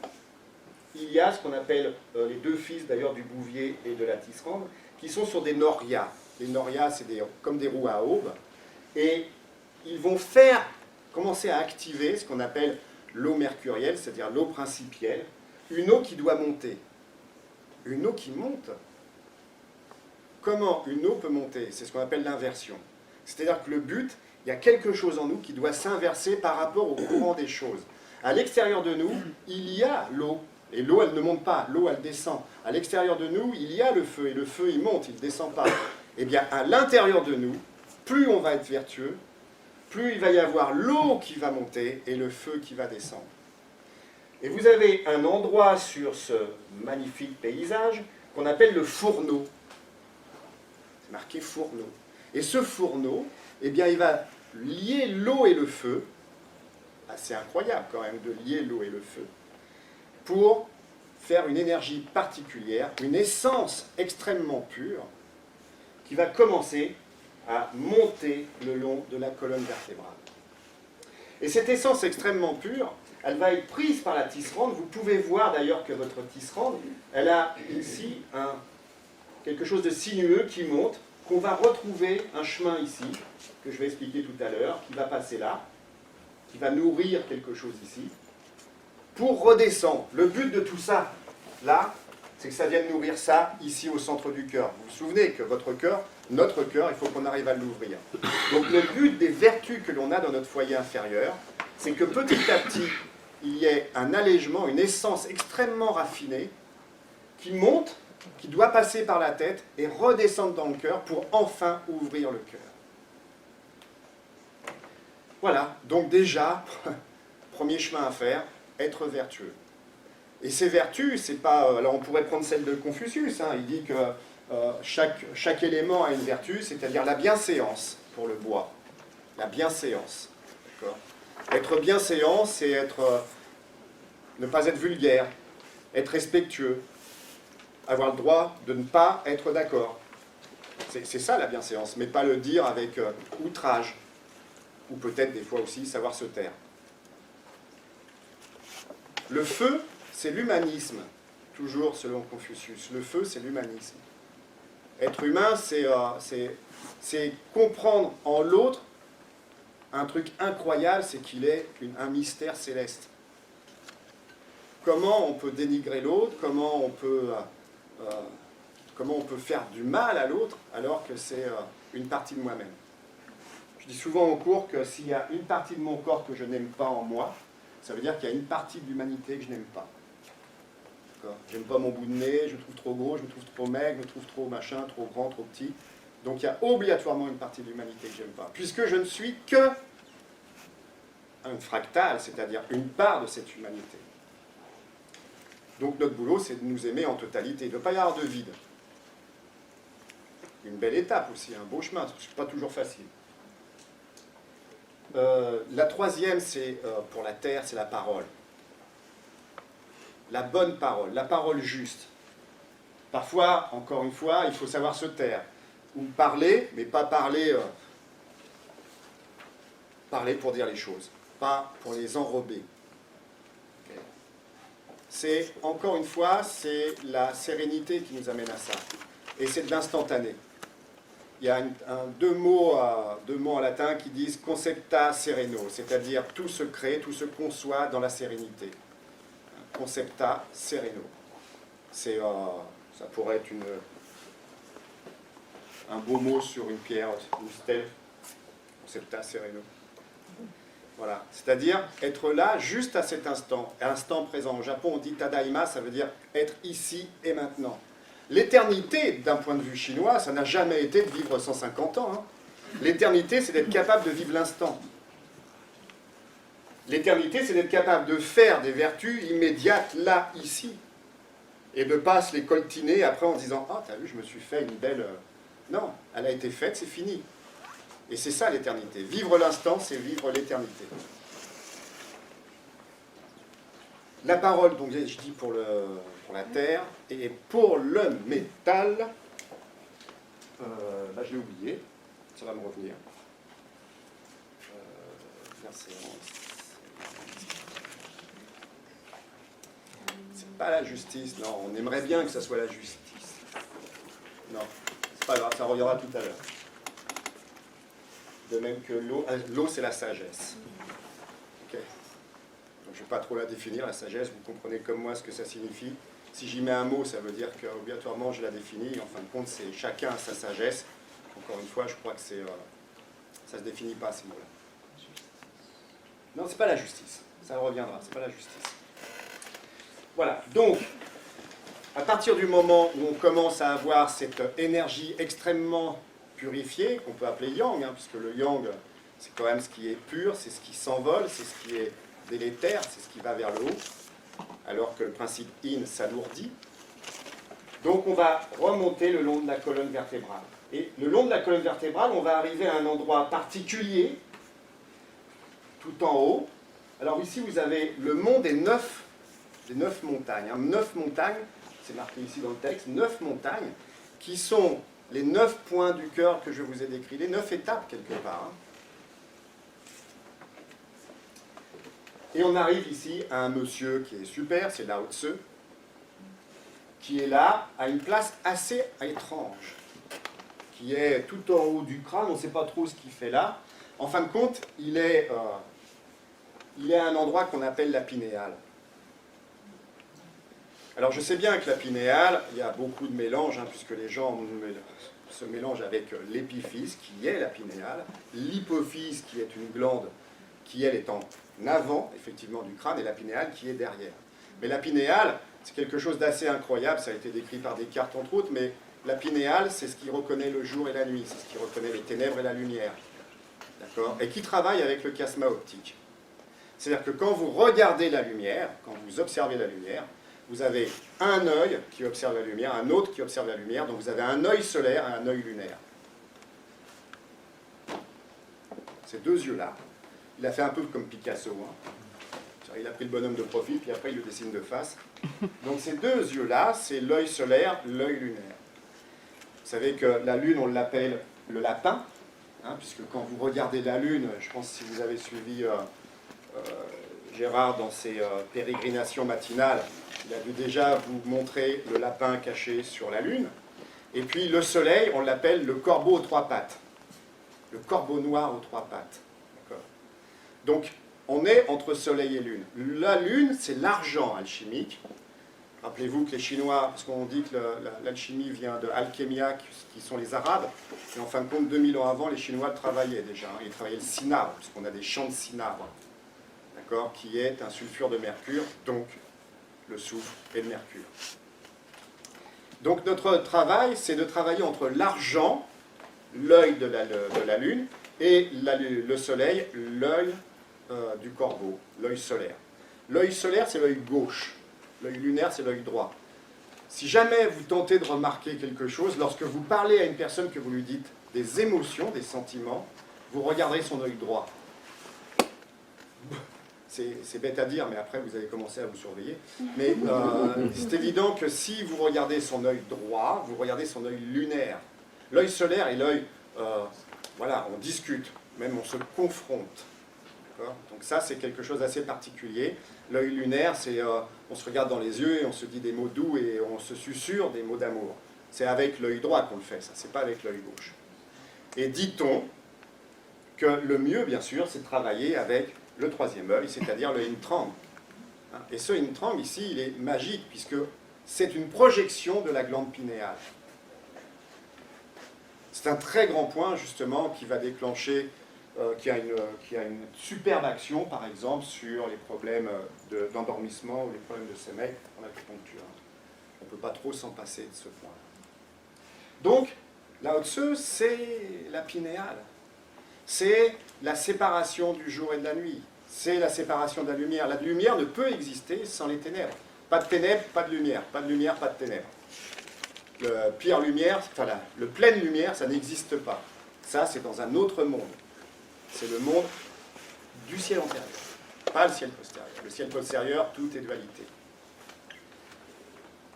il y a ce qu'on appelle les deux fils d'ailleurs du Bouvier et de la Tisserande, qui sont sur des norias. Les norias, c'est comme des roues à aubes. Et ils vont commencer à activer ce qu'on appelle l'eau mercurielle, c'est-à-dire l'eau principielle, une eau qui doit monter. Une eau qui monte. Comment une eau peut monter? C'est ce qu'on appelle l'inversion. C'est-à-dire que le but, il y a quelque chose en nous qui doit s'inverser par rapport au courant des choses. À l'extérieur de nous, il y a l'eau. Et l'eau, elle ne monte pas, l'eau, elle descend. À l'extérieur de nous, il y a le feu, et le feu, il monte, il ne descend pas. Eh bien, à l'intérieur de nous, plus on va être vertueux, plus il va y avoir l'eau qui va monter et le feu qui va descendre. Et vous avez un endroit sur ce magnifique paysage qu'on appelle le fourneau. C'est marqué fourneau. Et ce fourneau, eh bien, il va lier l'eau et le feu. C'est incroyable quand même de lier l'eau et le feu, pour faire une énergie particulière, une essence extrêmement pure, qui va commencer à monter le long de la colonne vertébrale. Et cette essence extrêmement pure, elle va être prise par la tisserande. Vous pouvez voir d'ailleurs que votre tisserande, elle a ici quelque chose de sinueux qui monte, qu'on va retrouver un chemin ici, que je vais expliquer tout à l'heure, qui va passer là, qui va nourrir quelque chose ici, pour redescendre. Le but de tout ça, là, c'est que ça vienne nourrir ça, ici, au centre du cœur. Vous vous souvenez que votre cœur, notre cœur, il faut qu'on arrive à l'ouvrir. Donc le but des vertus que l'on a dans notre foyer inférieur, c'est que petit à petit, il y ait un allègement, une essence extrêmement raffinée, qui monte, qui doit passer par la tête et redescendre dans le cœur pour enfin ouvrir le cœur. Voilà, donc déjà, premier chemin à faire, être vertueux. Et ces vertus, c'est pas... alors on pourrait prendre celle de Confucius, hein, il dit que chaque élément a une vertu, c'est-à-dire la bienséance pour le bois. La bienséance. D'accord ? Être bienséant, c'est ne pas être vulgaire, être respectueux, avoir le droit de ne pas être d'accord. C'est ça la bienséance, mais pas le dire avec outrage. Ou peut-être des fois aussi savoir se taire. Le feu, c'est l'humanisme, toujours selon Confucius. Le feu, c'est l'humanisme. Être humain, c'est comprendre en l'autre un truc incroyable, c'est qu'il est un mystère céleste. Comment on peut dénigrer l'autre, comment on peut faire du mal à l'autre alors que c'est une partie de moi-même. Je dis souvent au cours que s'il y a une partie de mon corps que je n'aime pas en moi, ça veut dire qu'il y a une partie de l'humanité que je n'aime pas. J'aime pas mon bout de nez, je me trouve trop gros, je me trouve trop maigre, je me trouve trop machin, trop grand, trop petit. Donc il y a obligatoirement une partie de l'humanité que j'aime pas. Puisque je ne suis que un fractal, c'est-à-dire une part de cette humanité. Donc notre boulot, c'est de nous aimer en totalité. Il ne doit pas y avoir de vide. Une belle étape aussi, un beau chemin, c'est pas toujours facile. La troisième, c'est pour la terre, c'est la parole. La bonne parole, la parole juste. Parfois, encore une fois, il faut savoir se taire. Ou parler, mais pas parler, parler pour dire les choses, pas pour les enrober. Okay. C'est, encore une fois, c'est la sérénité qui nous amène à ça. Et c'est de l'instantané. Il y a deux mots en latin qui disent concepta sereno, c'est-à-dire tout se crée, tout se conçoit dans la sérénité. Concepta sereno. C'est, ça pourrait être un beau mot sur une pierre, une stèle. Concepta sereno. Voilà, c'est-à-dire être là juste à cet instant, à l'instant présent. Au Japon, on dit tadaima, ça veut dire être ici et maintenant. L'éternité, d'un point de vue chinois, ça n'a jamais été de vivre 150 ans. Hein. L'éternité, c'est d'être capable de vivre l'instant. L'éternité, c'est d'être capable de faire des vertus immédiates, là, ici. Et de ne pas se les coltiner après en disant « Ah, t'as vu, je me suis fait une belle... » Non, elle a été faite, c'est fini. Et c'est ça l'éternité. Vivre l'instant, c'est vivre l'éternité. La parole, donc je dis pour la terre, et pour le métal, je l'ai oublié, ça va me revenir. C'est pas la justice, non, on aimerait bien que ça soit la justice. Non, c'est pas grave, ça reviendra tout à l'heure. De même que l'eau c'est la sagesse. Okay. Donc, je ne vais pas trop la définir, la sagesse, vous comprenez comme moi ce que ça signifie. Si j'y mets un mot, ça veut dire qu'obligatoirement je la définis. En fin de compte, c'est chacun a sa sagesse. Encore une fois, je crois que ça ne se définit pas, ces mots-là. Non, ce n'est pas la justice. Ça reviendra, ce n'est pas la justice. Voilà, donc, à partir du moment où on commence à avoir cette énergie extrêmement purifiée, qu'on peut appeler yang, hein, puisque le yang, c'est quand même ce qui est pur, c'est ce qui s'envole, c'est ce qui est délétère, c'est ce qui va vers le haut, alors que le principe yin s'alourdit. Donc on va remonter le long de la colonne vertébrale. Et le long de la colonne vertébrale, on va arriver à un endroit particulier, tout en haut. Alors ici, vous avez le mont des 9 montagnes. Hein. 9 montagnes, c'est marqué ici dans le texte, 9 montagnes, qui sont les 9 points du cœur que je vous ai décrits, les 9 étapes quelque part. Hein. Et on arrive ici à un monsieur qui est super, c'est Lao Tse, qui est là, à une place assez étrange, qui est tout en haut du crâne, on ne sait pas trop ce qu'il fait là. En fin de compte, il est à un endroit qu'on appelle la pinéale. Alors je sais bien que la pinéale, il y a beaucoup de mélanges, hein, puisque les gens se mélangent avec l'épiphyse, qui est la pinéale, l'hypophyse, qui est une glande, qui elle est en avant, effectivement, du crâne, et la pinéale qui est derrière. Mais la pinéale, c'est quelque chose d'assez incroyable, ça a été décrit par Descartes entre autres, mais la pinéale, c'est ce qui reconnaît le jour et la nuit, c'est ce qui reconnaît les ténèbres et la lumière. D'accord ? Et qui travaille avec le chiasma optique. C'est-à-dire que quand vous regardez la lumière, quand vous observez la lumière, vous avez un œil qui observe la lumière, un autre qui observe la lumière, donc vous avez un œil solaire et un œil lunaire. Ces deux yeux-là, il a fait un peu comme Picasso. Hein. Il a pris le bonhomme de profil, puis après il le dessine de face. Donc ces deux yeux-là, c'est l'œil solaire, l'œil lunaire. Vous savez que la lune, on l'appelle le lapin, hein, puisque quand vous regardez la lune, je pense que si vous avez suivi Gérard dans ses pérégrinations matinales, il a dû déjà vous montrer le lapin caché sur la lune. Et puis le soleil, on l'appelle le corbeau aux 3 pattes. Le corbeau noir aux 3 pattes. Donc, on est entre soleil et lune. La lune, c'est l'argent alchimique. Rappelez-vous que les Chinois, parce qu'on dit que l'alchimie vient de Alchemia, qui sont les Arabes, et en fin de compte, 2000 ans avant, les Chinois travaillaient déjà. Ils travaillaient le cinabre, puisqu'on a des champs de cinabre, d'accord, qui est un sulfure de mercure, donc le soufre et le mercure. Donc notre travail, c'est de travailler entre l'argent, l'œil de la lune, et le soleil, l'œil du corbeau, l'œil solaire. L'œil solaire, c'est l'œil gauche. L'œil lunaire, c'est l'œil droit. Si jamais vous tentez de remarquer quelque chose, lorsque vous parlez à une personne que vous lui dites des émotions, des sentiments, vous regarderez son œil droit. c'est bête à dire, mais après vous allez commencer à vous surveiller. Mais c'est évident que si vous regardez son œil droit, vous regardez son œil lunaire. L'œil solaire et l'œil, voilà, on discute, même on se confronte. Donc ça, c'est quelque chose d'assez particulier. L'œil lunaire, c'est on se regarde dans les yeux et on se dit des mots doux et on se susurre des mots d'amour. C'est avec l'œil droit qu'on le fait, ça, c'est pas avec l'œil gauche. Et dit-on que le mieux, bien sûr, c'est de travailler avec le troisième œil, c'est-à-dire le yin trang. Et ce yin trang, ici, il est magique, puisque c'est une projection de la glande pinéale. C'est un très grand point, justement, qui va déclencher, qui a une superbe action, par exemple, sur les problèmes d'endormissement ou les problèmes de sommeil en acupuncture. On ne peut pas trop s'en passer de ce point-là. Donc, Lao Tzu, c'est la pinéale. C'est la séparation du jour et de la nuit. C'est la séparation de la lumière. La lumière ne peut exister sans les ténèbres. Pas de ténèbres, pas de lumière. Pas de lumière, pas de ténèbres. Le pire lumière, enfin le pleine lumière, ça n'existe pas. Ça, c'est dans un autre monde. C'est le monde du ciel antérieur, pas le ciel postérieur. Le ciel postérieur, tout est dualité.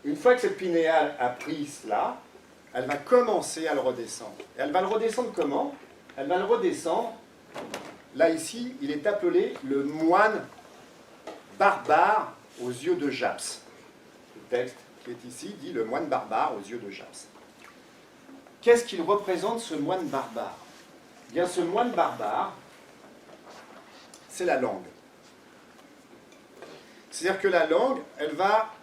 Une fois que cette pinéale a pris cela, elle va commencer à le redescendre. Et elle va le redescendre comment? Elle va le redescendre, là ici, il est appelé le moine barbare aux yeux de Japs. Le texte qui est ici dit le moine barbare aux yeux de Japs. Qu'est-ce qu'il représente, ce moine barbare? Eh bien, ce moine barbare, c'est la langue. C'est-à-dire que la langue, elle va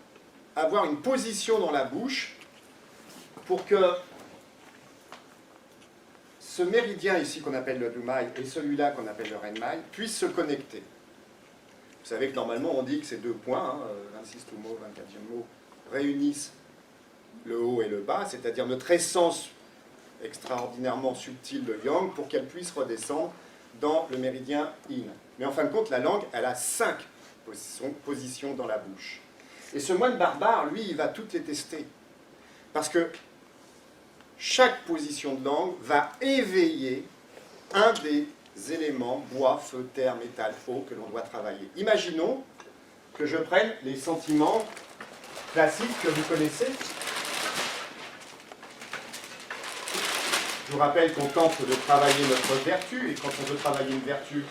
avoir une position dans la bouche pour que ce méridien ici qu'on appelle le Dumai et celui-là qu'on appelle le Renmai puissent se connecter. Vous savez que normalement on dit que ces deux points, 26 mots, 24e mot, réunissent le haut et le bas, c'est-à-dire notre essence extraordinairement subtile de yang pour qu'elle puisse redescendre dans le méridien Yin. Mais en fin de compte, la langue, elle a 5 positions dans la bouche. Et ce moine barbare, lui, il va toutes les tester. Parce que chaque position de langue va éveiller un des éléments bois, feu, terre, métal, eau que l'on doit travailler. Imaginons que je prenne les sentiments classiques que vous connaissez. Je vous rappelle qu'on tente de travailler notre vertu, et quand on veut travailler une vertu,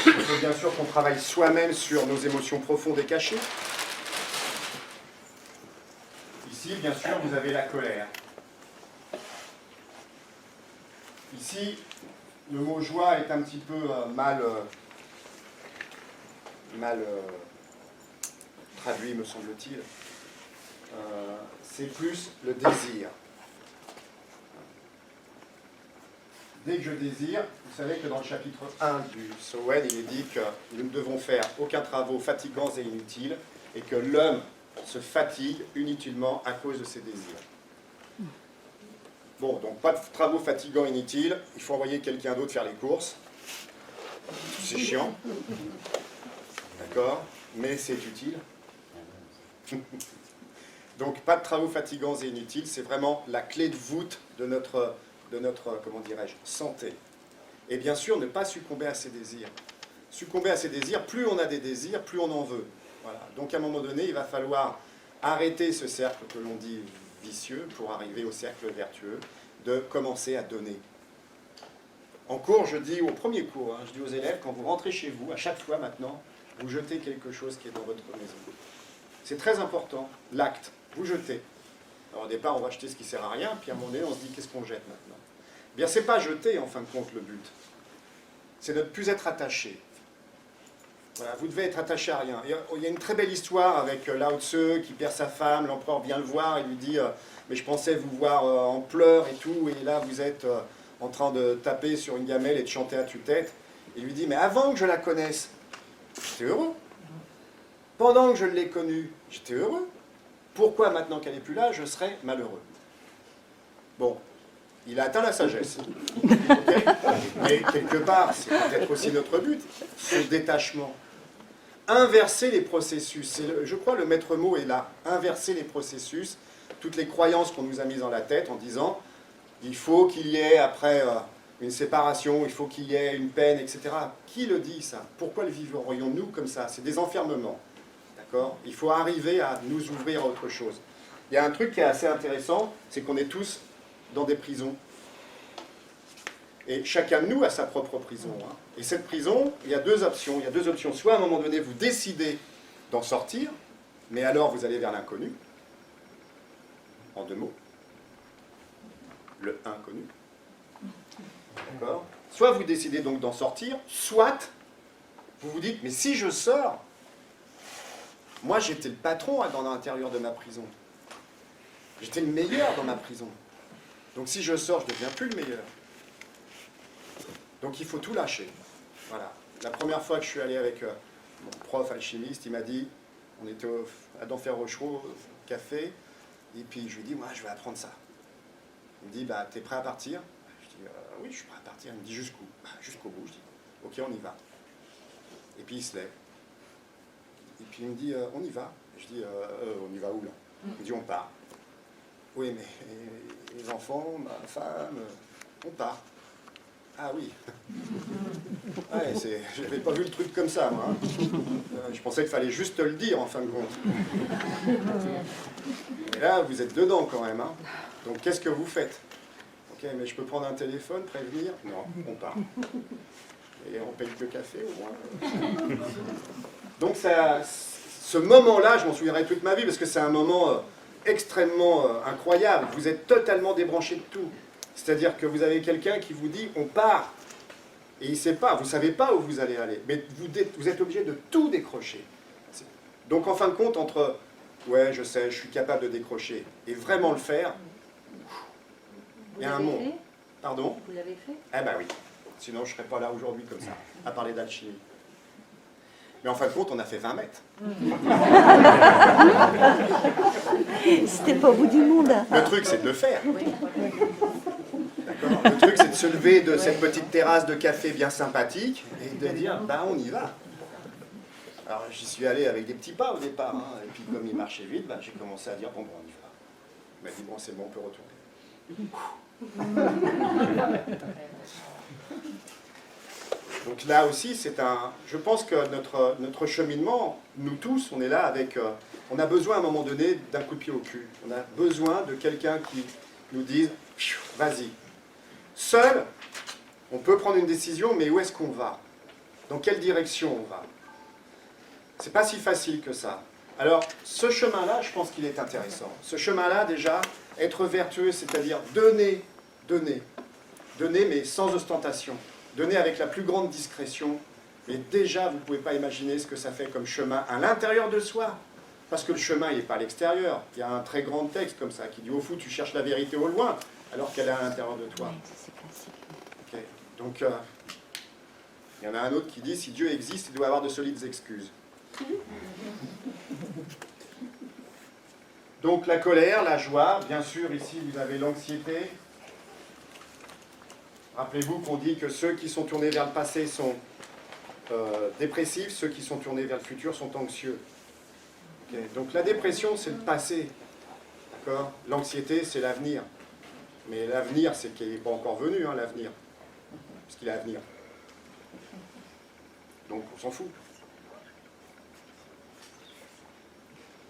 il faut bien sûr qu'on travaille soi-même sur nos émotions profondes et cachées. Ici, bien sûr, vous avez la colère. Ici, le mot joie est un petit peu mal traduit, me semble-t-il. C'est plus le désir. Dès que je désire, vous savez que dans le chapitre 1 du Sowen, il est dit que nous ne devons faire aucun travaux fatigants et inutiles, et que l'homme se fatigue inutilement à cause de ses désirs. Bon, donc pas de travaux fatigants inutiles, il faut envoyer quelqu'un d'autre faire les courses. C'est chiant. D'accord? Mais c'est utile. Donc pas de travaux fatigants et inutiles, c'est vraiment la clé de voûte de notre comment dirais-je, santé. Et bien sûr, ne pas succomber à ses désirs. Succomber à ses désirs, plus on a des désirs, plus on en veut. Voilà. Donc à un moment donné, il va falloir arrêter ce cercle que l'on dit vicieux pour arriver au cercle vertueux, de commencer à donner. En cours, je dis au premier cours, je dis aux élèves, quand vous rentrez chez vous, à chaque fois maintenant, vous jetez quelque chose qui est dans votre maison. C'est très important, l'acte, vous jetez. Alors au départ, on va jeter ce qui ne sert à rien, puis à un moment donné, on se dit, qu'est-ce qu'on jette maintenant? Eh bien, ce n'est pas jeter, en fin de compte, le but. C'est de ne plus être attaché. Voilà, vous devez être attaché à rien. Et il y a une très belle histoire avec Lao Tzu qui perd sa femme, l'empereur vient le voir et lui dit mais je pensais vous voir en pleurs et tout, et là vous êtes en train de taper sur une gamelle et de chanter à tue-tête. Il lui dit mais avant que je la connaisse, j'étais heureux. Pendant que je l'ai connue, j'étais heureux. Pourquoi maintenant qu'elle n'est plus là, je serais malheureux? Bon, il a atteint la sagesse. Okay. Mais quelque part, c'est peut-être aussi notre but, ce détachement. Inverser les processus. Je crois le maître mot est là. Inverser les processus, toutes les croyances qu'on nous a mises dans la tête en disant il faut qu'il y ait, après une séparation, il faut qu'il y ait une peine, etc. Qui le dit, ça? Pourquoi le vivrions-nous comme ça? C'est des enfermements. D'accord? Il faut arriver à nous ouvrir à autre chose. Il y a un truc qui est assez intéressant, c'est qu'on est tous dans des prisons. Et chacun de nous a sa propre prison. Hein. Et cette prison, il y a deux options. Il y a deux options. Soit à un moment donné, vous décidez d'en sortir, mais alors vous allez vers l'inconnu. En deux mots. Le inconnu. D'accord? Soit vous décidez donc d'en sortir, soit vous vous dites, mais si je sors, moi j'étais le patron dans l'intérieur de ma prison. J'étais le meilleur dans ma prison. Donc si je sors, je ne deviens plus le meilleur. Donc il faut tout lâcher. Voilà. La première fois que je suis allé avec mon prof alchimiste, il m'a dit, on était à d'Enfer Rochereau, au café, et puis je lui ai dit, moi je vais apprendre ça. Il me dit, bah t'es prêt à partir? Je dis, oui, je suis prêt à partir. Il me dit, jusqu'où? Bah, jusqu'au bout. Je dis, ok, on y va. Et puis il se lève. Et puis il me dit, on y va. Je dis, on y va où là? Il me dit, on part. Oui, mais les enfants, ma femme, on part. Ah oui. Ouais, je n'avais pas vu le truc comme ça, moi. Je pensais qu'il fallait juste te le dire, en fin de compte. Et là, vous êtes dedans quand même. Hein. Donc, qu'est-ce que vous faites? Ok, mais je peux prendre un téléphone, prévenir? Non, on part. Et on paye le café, au moins. Donc, ça, ce moment-là, je m'en souviendrai toute ma vie, parce que c'est un moment extrêmement incroyable. Vous êtes totalement débranché de tout. C'est-à-dire que vous avez quelqu'un qui vous dit, on part. Et il ne sait pas, vous ne savez pas où vous allez aller. Mais vous êtes obligé de tout décrocher. Donc, en fin de compte, entre, ouais, je sais, je suis capable de décrocher, et vraiment le faire, il y a un monde. Pardon? Vous l'avez fait? Eh ben oui. Sinon, je ne serais pas là aujourd'hui comme ça, à parler d'alchimie. Mais en fin de compte, on a fait 20 mètres. C'était pas au bout du monde. Le truc, c'est de le faire. D'accord? Le truc, c'est de se lever de cette petite terrasse de café bien sympathique et de dire, bah on y va. Alors, j'y suis allé avec des petits pas au départ. Hein, et puis, comme il marchait vite, bah, j'ai commencé à dire, bon, on y va. Il m'a dit, bon, c'est bon, on peut retourner. Donc là aussi, c'est un... Je pense que notre cheminement, nous tous, on est là avec... on a besoin à un moment donné d'un coup de pied au cul. On a besoin de quelqu'un qui nous dise, vas-y. Seul, on peut prendre une décision, mais où est-ce qu'on va? Dans quelle direction on va? C'est pas si facile que ça. Alors, ce chemin-là, je pense qu'il est intéressant. Ce chemin-là, déjà, être vertueux, c'est-à-dire donner, mais sans ostentation. Donner avec la plus grande discrétion, mais déjà, vous ne pouvez pas imaginer ce que ça fait comme chemin à l'intérieur de soi. Parce que le chemin, il n'est pas à l'extérieur. Il y a un très grand texte comme ça qui dit, au fond, tu cherches la vérité au loin, alors qu'elle est à l'intérieur de toi. Okay. Donc, il y en a un autre qui dit, si Dieu existe, il doit avoir de solides excuses. Donc, la colère, la joie, bien sûr, ici, vous avez l'anxiété. Rappelez-vous qu'on dit que ceux qui sont tournés vers le passé sont dépressifs, ceux qui sont tournés vers le futur sont anxieux. Okay. Donc la dépression, c'est le passé. D'accord? L'anxiété, c'est l'avenir. Mais l'avenir, c'est qu'il n'est pas encore venu, hein, l'avenir. Parce qu'il est à venir. Donc on s'en fout.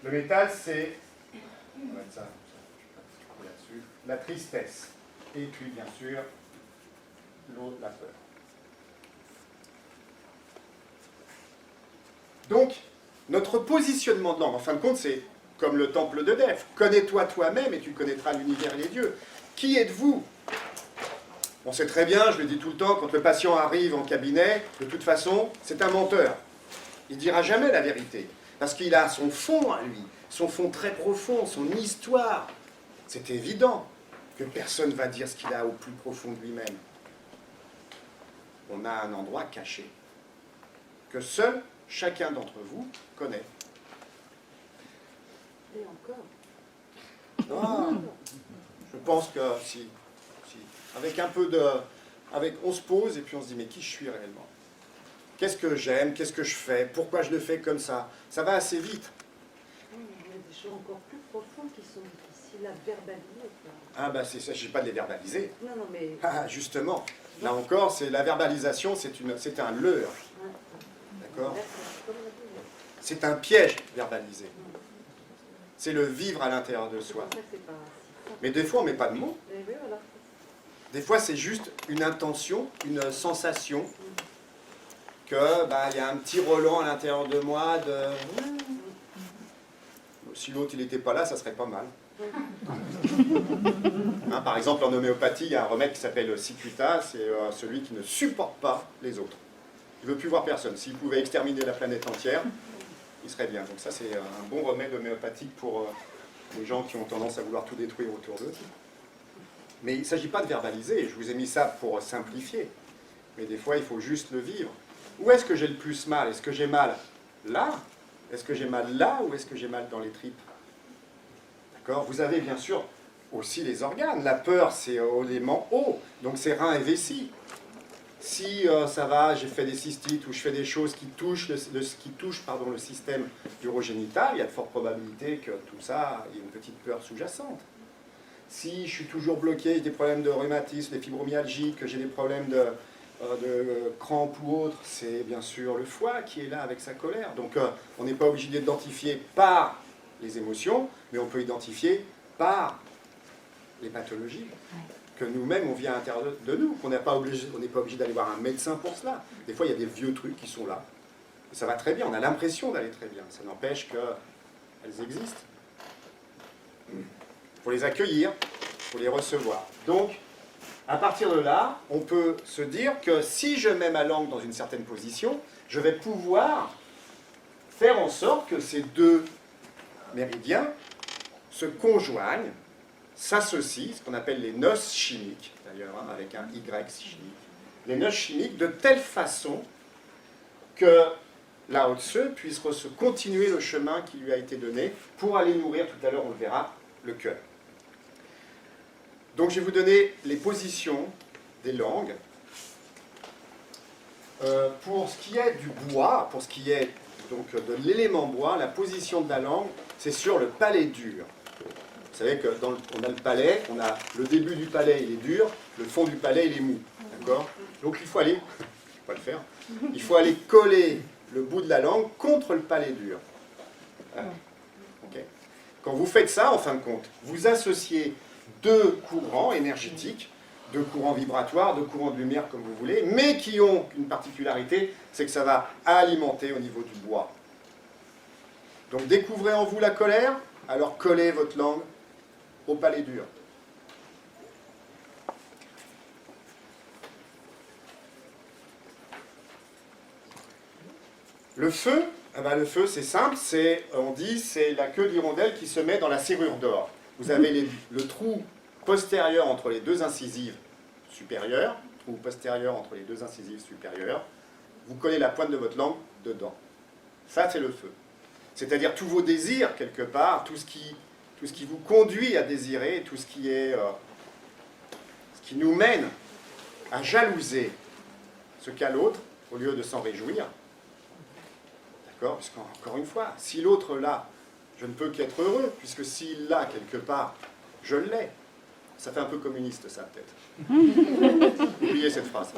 Le métal, c'est... On va mettre ça là-dessus. La tristesse. Et puis, bien sûr, l'autre, la peur. Donc, notre positionnement de l'âme, en fin de compte, c'est comme le temple de Delphes. Connais-toi toi-même et tu connaîtras l'univers et les dieux. Qui êtes-vous? On sait très bien, je le dis tout le temps, quand le patient arrive en cabinet, de toute façon, c'est un menteur. Il ne dira jamais la vérité. Parce qu'il a son fond à lui, son fond très profond, son histoire. C'est évident que personne ne va dire ce qu'il a au plus profond de lui-même. On a un endroit caché, que seul chacun d'entre vous connaît. Et encore. Non, je pense que si. Avec un peu de... on se pose et puis on se dit, mais qui je suis réellement? Qu'est-ce que j'aime? Qu'est-ce que je fais? Pourquoi je le fais comme ça? Ça va assez vite. Il y a des choses encore plus profondes qui sont difficiles à verbaliser. Ah ben c'est ça, je n'ai pas de les verbaliser. Non, mais... Ah, justement. Là encore, c'est la verbalisation, c'est un leurre. D'accord? C'est un piège verbalisé. C'est le vivre à l'intérieur de soi. Mais des fois, on ne met pas de mots. Des fois, c'est juste une intention, une sensation que y a un petit Roland à l'intérieur de moi de... Si l'autre il n'était pas là, ça serait pas mal. Hein, par exemple, en homéopathie, il y a un remède qui s'appelle Cicuta, c'est celui qui ne supporte pas les autres. Il ne veut plus voir personne. S'il pouvait exterminer la planète entière, il serait bien. Donc ça, c'est un bon remède homéopathique pour les gens qui ont tendance à vouloir tout détruire autour d'eux. Mais il ne s'agit pas de verbaliser. Je vous ai mis ça pour simplifier. Mais des fois, il faut juste le vivre. Où est-ce que j'ai le plus mal? Est-ce que j'ai mal là? Est-ce que j'ai mal là? Ou est-ce que j'ai mal dans les tripes? D'accord? Vous avez bien sûr aussi les organes. La peur, c'est au élément eau. Donc c'est rein et vessie. Si ça va, j'ai fait des cystites ou je fais des choses qui touchent, le système urogénital, il y a de fortes probabilités que tout ça, il y ait une petite peur sous-jacente. Si je suis toujours bloqué, j'ai des problèmes de rhumatisme, des fibromyalgies, que j'ai des problèmes de crampes ou autres, c'est bien sûr le foie qui est là avec sa colère. Donc on n'est pas obligé d'identifier par les émotions, mais on peut identifier par les pathologies que nous-mêmes on vient à l'intérieur de nous, qu'on n'est pas obligé d'aller voir un médecin pour cela. Des fois il y a des vieux trucs qui sont là, et ça va très bien, on a l'impression d'aller très bien, ça n'empêche qu'elles existent. Il faut les accueillir, il faut les recevoir. Donc, à partir de là, on peut se dire que si je mets ma langue dans une certaine position, je vais pouvoir faire en sorte que ces deux méridiens se conjoignent, s'associent, ce qu'on appelle les noces chimiques, d'ailleurs, hein, avec un Y chimique, les noces chimiques de telle façon que Lao Tse puisse continuer le chemin qui lui a été donné pour aller nourrir, tout à l'heure on le verra, le cœur. Donc je vais vous donner les positions des langues. Pour ce qui est du bois, pour ce qui est donc de l'élément bois, la position de la langue, c'est sur le palais dur. Vous savez qu'on a le palais, on a le début du palais, il est dur, le fond du palais, il est mou. D'accord? Donc il faut aller, je vais pas le faire, il faut aller coller le bout de la langue contre le palais dur. Okay. Quand vous faites ça, en fin de compte, vous associez deux courants énergétiques, deux courants vibratoires, deux courants de lumière, comme vous voulez, mais qui ont une particularité, c'est que ça va alimenter au niveau du bois. Donc découvrez en vous la colère, alors collez votre langue au palais dur. Le feu, le feu c'est simple, on dit c'est la queue d'hirondelle qui se met dans la serrure d'or. Vous avez le trou postérieur entre les deux incisives supérieures, trou postérieur entre les deux incisives supérieures, vous collez la pointe de votre langue dedans. Ça c'est le feu. C'est-à-dire tous vos désirs quelque part, tout ce qui vous conduit à désirer, tout ce qui nous mène à jalouser ce qu'a l'autre au lieu de s'en réjouir. D'accord? Parce qu'encore une fois, si l'autre l'a, je ne peux qu'être heureux, puisque s'il l'a quelque part, je l'ai. Ça fait un peu communiste, ça, peut-être. Oubliez cette phrase.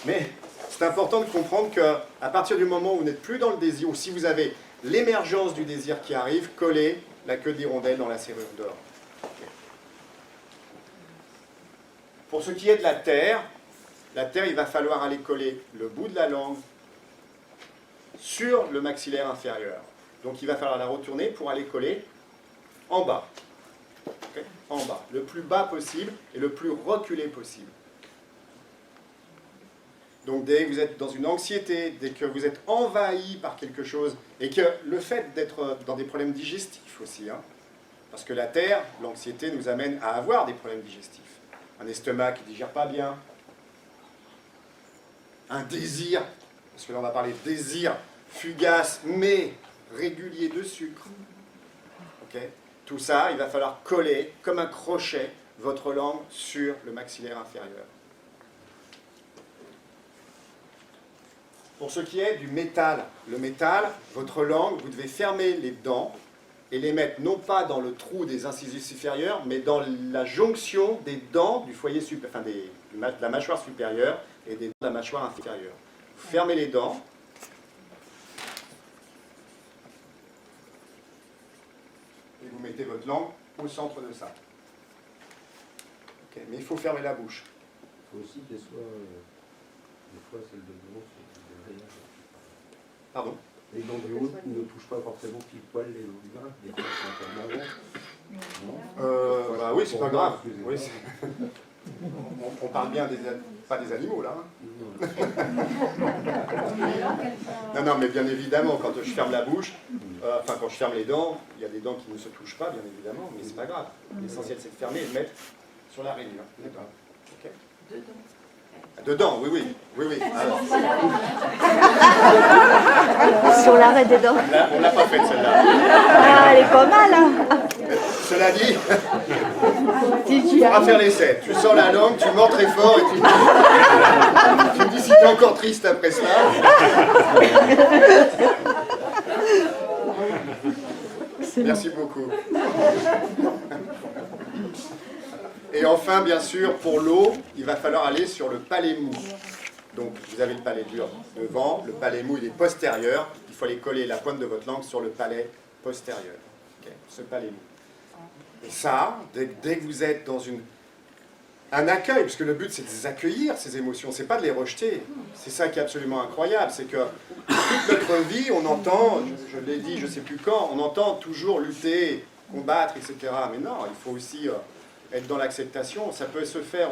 Mais c'est important de comprendre qu'à partir du moment où vous n'êtes plus dans le désir, ou si vous avez l'émergence du désir qui arrive, collez la queue d'hirondelle dans la serrure d'or. Okay. Pour ce qui est de la terre, il va falloir aller coller le bout de la langue sur le maxillaire inférieur. Donc il va falloir la retourner pour aller coller en bas. Okay? En bas, le plus bas possible et le plus reculé possible. Donc dès que vous êtes dans une anxiété, dès que vous êtes envahi par quelque chose, et que le fait d'être dans des problèmes digestifs aussi, hein, parce que la terre, l'anxiété nous amène à avoir des problèmes digestifs. Un estomac qui ne digère pas bien, un désir, parce que là on va parler de désir fugace mais régulier de sucre. Okay? Tout ça, il va falloir coller comme un crochet votre langue sur le maxillaire inférieur. Pour ce qui est du métal, le métal, votre langue, vous devez fermer les dents et les mettre non pas dans le trou des incisives supérieures, mais dans la jonction des dents du foyer supérieur, enfin de la mâchoire supérieure et des dents de la mâchoire inférieure. Vous fermez les dents. Et vous mettez votre langue au centre de ça. Okay, mais il faut fermer la bouche. Il faut aussi qu'elle soit, des fois, celle de devant, c'est derrière. Pardon? Les dents du haut ne touchent pas forcément pile poil les dents du bas. Des fois, c'est un peu avant. Bah oui, c'est pas grave. Excusez-moi. Oui, on parle bien pas des animaux, là. Hein. Non, non, mais bien évidemment, quand je ferme la bouche, enfin, quand je ferme les dents, il y a des dents qui ne se touchent pas, bien évidemment, mais c'est pas grave. L'essentiel, c'est de fermer et de mettre sur la rainure. D'accord. Ok. Dedans, oui, oui. Oui, oui. Alors, Sur l'arrêt des dents. là, on l'a pas faite, celle-là. Ah, elle est pas mal, hein. Cela dit, tu vas faire l'essai. Tu sors la langue, tu mords très fort et tu me dis si tu es encore triste après cela. Merci beaucoup. Et enfin, bien sûr, pour l'eau, il va falloir aller sur le palais mou. Donc, vous avez le palais dur devant, le palais mou, il est postérieur. Il faut aller coller la pointe de votre langue sur le palais postérieur. Okay, ce palais mou. Et ça, dès que vous êtes dans un accueil, puisque le but c'est de les accueillir, ces émotions, c'est pas de les rejeter. C'est ça qui est absolument incroyable, c'est que toute notre vie, on entend, je l'ai dit, je sais plus quand, on entend toujours lutter, combattre, etc. Mais non, il faut aussi être dans l'acceptation. Ça peut se faire,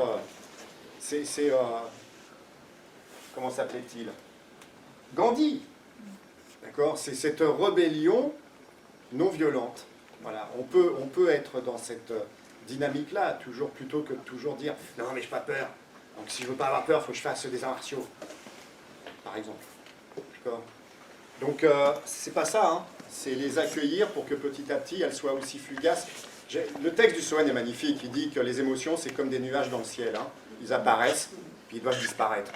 comment s'appelait-il? Gandhi, d'accord? C'est cette rébellion non violente. Voilà, on peut être dans cette dynamique-là, toujours, plutôt que de toujours dire « Non, mais je n'ai pas peur. Donc si je ne veux pas avoir peur, il faut que je fasse des arts martiaux. » Par exemple. D'accord? Donc, c'est pas ça, hein. C'est les accueillir pour que petit à petit, elles soient aussi fugaces. Le texte du Soen est magnifique. Il dit que les émotions, c'est comme des nuages dans le ciel. Hein. Ils apparaissent, puis ils doivent disparaître.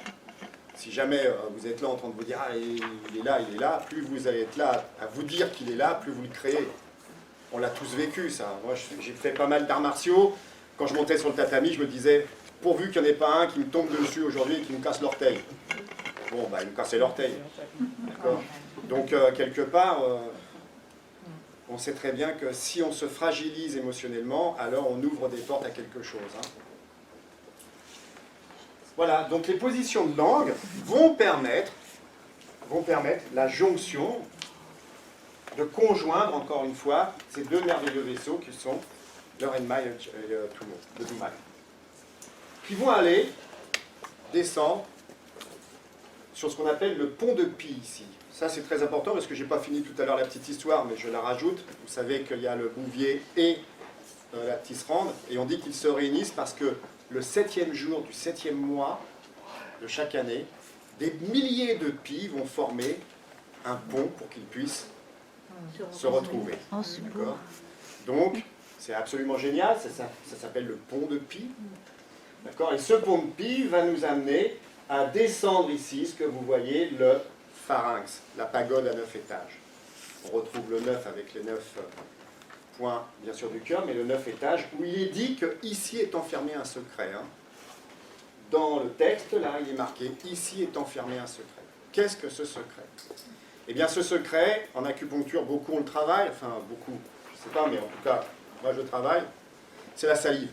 Si jamais vous êtes là en train de vous dire « Ah, il est là », plus vous allez être là à vous dire qu'il est là, plus vous le créez. On l'a tous vécu, ça. Moi, j'ai fait pas mal d'arts martiaux. Quand je montais sur le tatami, je me disais, pourvu qu'il n'y en ait pas un qui me tombe dessus aujourd'hui et qui me casse l'orteil. Bon, bah, il me cassait l'orteil. D'accord ? Donc, quelque part, on sait très bien que si on se fragilise émotionnellement, alors on ouvre des portes à quelque chose. Hein. Voilà, donc les positions de langue vont permettre la jonction de conjoindre, encore une fois, ces deux merveilleux vaisseaux qui sont le Renmai et le Dumai, qui vont aller descendre sur ce qu'on appelle le pont de Pi ici. Ça, c'est très important parce que je n'ai pas fini tout à l'heure la petite histoire, mais je la rajoute. Vous savez qu'il y a le Bouvier et la Tisserande, et on dit qu'ils se réunissent parce que le 7e jour du 7e mois de chaque année, des milliers de Pi vont former un pont pour qu'ils puissent se retrouver. D'accord ? Donc, c'est absolument génial, ça s'appelle le pont de Pi. D'accord ? Et ce pont de Pi va nous amener à descendre ici, ce que vous voyez, le pharynx, la pagode à 9 étages. On retrouve le 9 avec les 9 points, bien sûr, du cœur, mais le 9 étages, où il est dit qu'ici est enfermé un secret. Hein. Dans le texte, là, il est marqué « Ici est enfermé un secret ». Qu'est-ce que ce secret ? Eh bien, ce secret, en acupuncture, beaucoup on le travaille, enfin, beaucoup, je ne sais pas, mais en tout cas, moi je travaille, c'est la salive.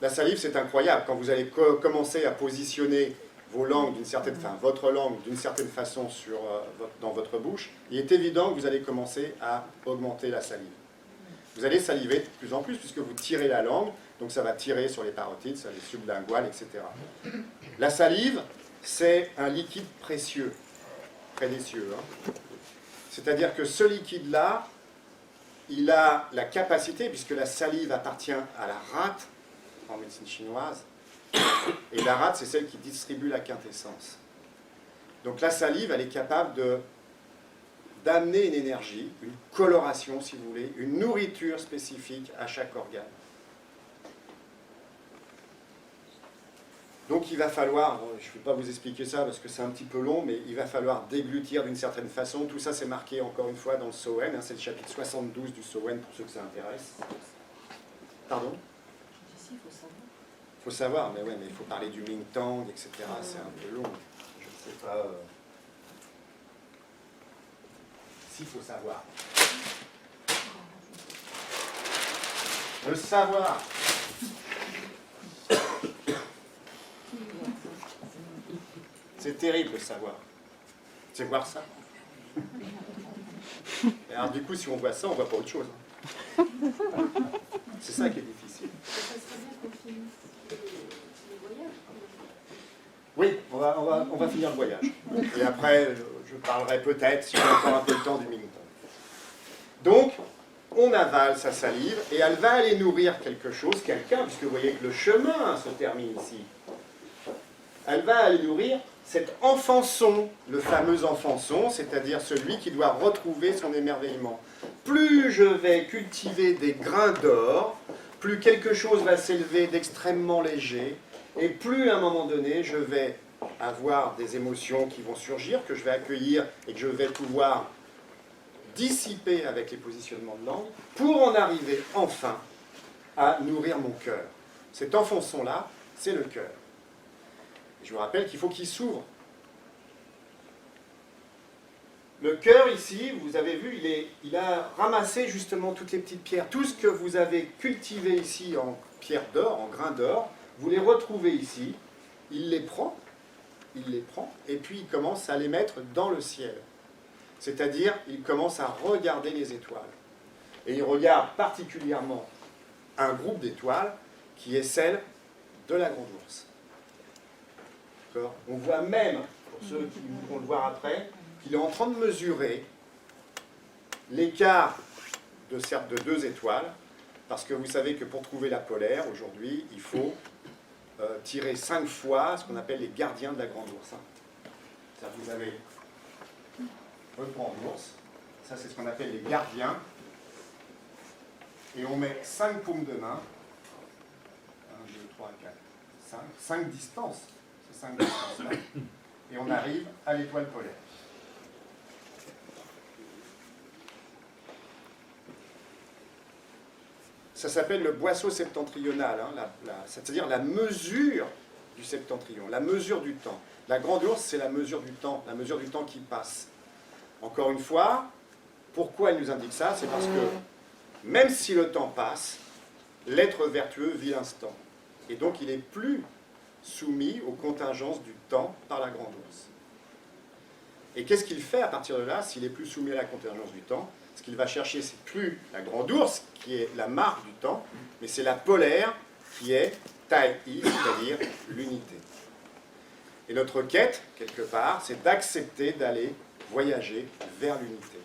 La salive, c'est incroyable. Quand vous allez commencer à positionner vos langues d'une certaine, enfin, votre langue d'une certaine façon dans votre bouche, il est évident que vous allez commencer à augmenter la salive. Vous allez saliver de plus en plus puisque vous tirez la langue, donc ça va tirer sur les parotides, sur les sublinguales, etc. La salive, c'est un liquide précieux. Précieux. Hein. C'est-à-dire que ce liquide-là, il a la capacité, puisque la salive appartient à la rate, en médecine chinoise, et la rate, c'est celle qui distribue la quintessence. Donc la salive, elle est capable d'amener une énergie, une coloration, si vous voulez, une nourriture spécifique à chaque organe. Donc il va falloir, je ne vais pas vous expliquer ça parce que c'est un petit peu long, mais il va falloir déglutir d'une certaine façon. Tout ça c'est marqué encore une fois dans le Sowen, hein, c'est le chapitre 72 du Sowen pour ceux que ça intéresse. Pardon? Ici, il faut savoir. Il faut savoir, mais ouais, mais il faut parler du Ming Tang, etc. C'est un peu long. Je ne sais pas. S'il faut savoir. Le savoir. C'est terrible le savoir. C'est voir ça. Et alors du coup, si on voit ça, on ne voit pas autre chose. C'est ça qui est difficile. Ça serait bien qu'on finisse le voyage. Oui, on va finir le voyage. Et après, je parlerai peut-être, si on a encore un peu le temps, du Ming Tang. Donc, on avale sa salive et elle va aller nourrir quelque chose, quelqu'un, puisque vous voyez que le chemin se termine ici. Elle va aller nourrir cet enfançon, le fameux enfançon, c'est-à-dire celui qui doit retrouver son émerveillement. Plus je vais cultiver des grains d'or, plus quelque chose va s'élever d'extrêmement léger, et plus à un moment donné, je vais avoir des émotions qui vont surgir, que je vais accueillir et que je vais pouvoir dissiper avec les positionnements de langue, pour en arriver enfin à nourrir mon cœur. Cet enfançon-là, c'est le cœur. Je vous rappelle qu'il faut qu'il s'ouvre. Le cœur ici, vous avez vu, il a ramassé justement toutes les petites pierres. Tout ce que vous avez cultivé ici en pierre d'or, en grains d'or, vous les retrouvez ici. Il les prend, et puis il commence à les mettre dans le ciel. C'est-à-dire, il commence à regarder les étoiles. Et il regarde particulièrement un groupe d'étoiles qui est celle de la grande ours. On voit même, pour ceux qui vont le voir après, qu'il est en train de mesurer l'écart de deux étoiles, parce que vous savez que pour trouver la polaire, aujourd'hui, il faut tirer 5 fois ce qu'on appelle les gardiens de la grande ours. C'est-à-dire que vous avez votre grande ours, ça c'est ce qu'on appelle les gardiens, et on met 5 paumes de main, 1, 2, 3, 4, 5, 5 distances, c'est 5 distances là, et on arrive à l'étoile polaire. Ça s'appelle le boisseau septentrional, hein, c'est-à-dire la mesure du septentrion, la mesure du temps. La grande ours, c'est la mesure du temps qui passe. Encore une fois, pourquoi il nous indique ça? C'est parce que même si le temps passe, l'être vertueux vit l'instant. Et donc il n'est plus soumis aux contingences du temps par la grande ours. Et qu'est-ce qu'il fait à partir de là, s'il n'est plus soumis à la contingence du temps? Ce qu'il va chercher, c'est plus la grande ours, qui est la marque du temps, mais c'est la polaire, qui est Tai-I, c'est-à-dire l'unité. Et notre quête, quelque part, c'est d'accepter d'aller voyager vers l'unité.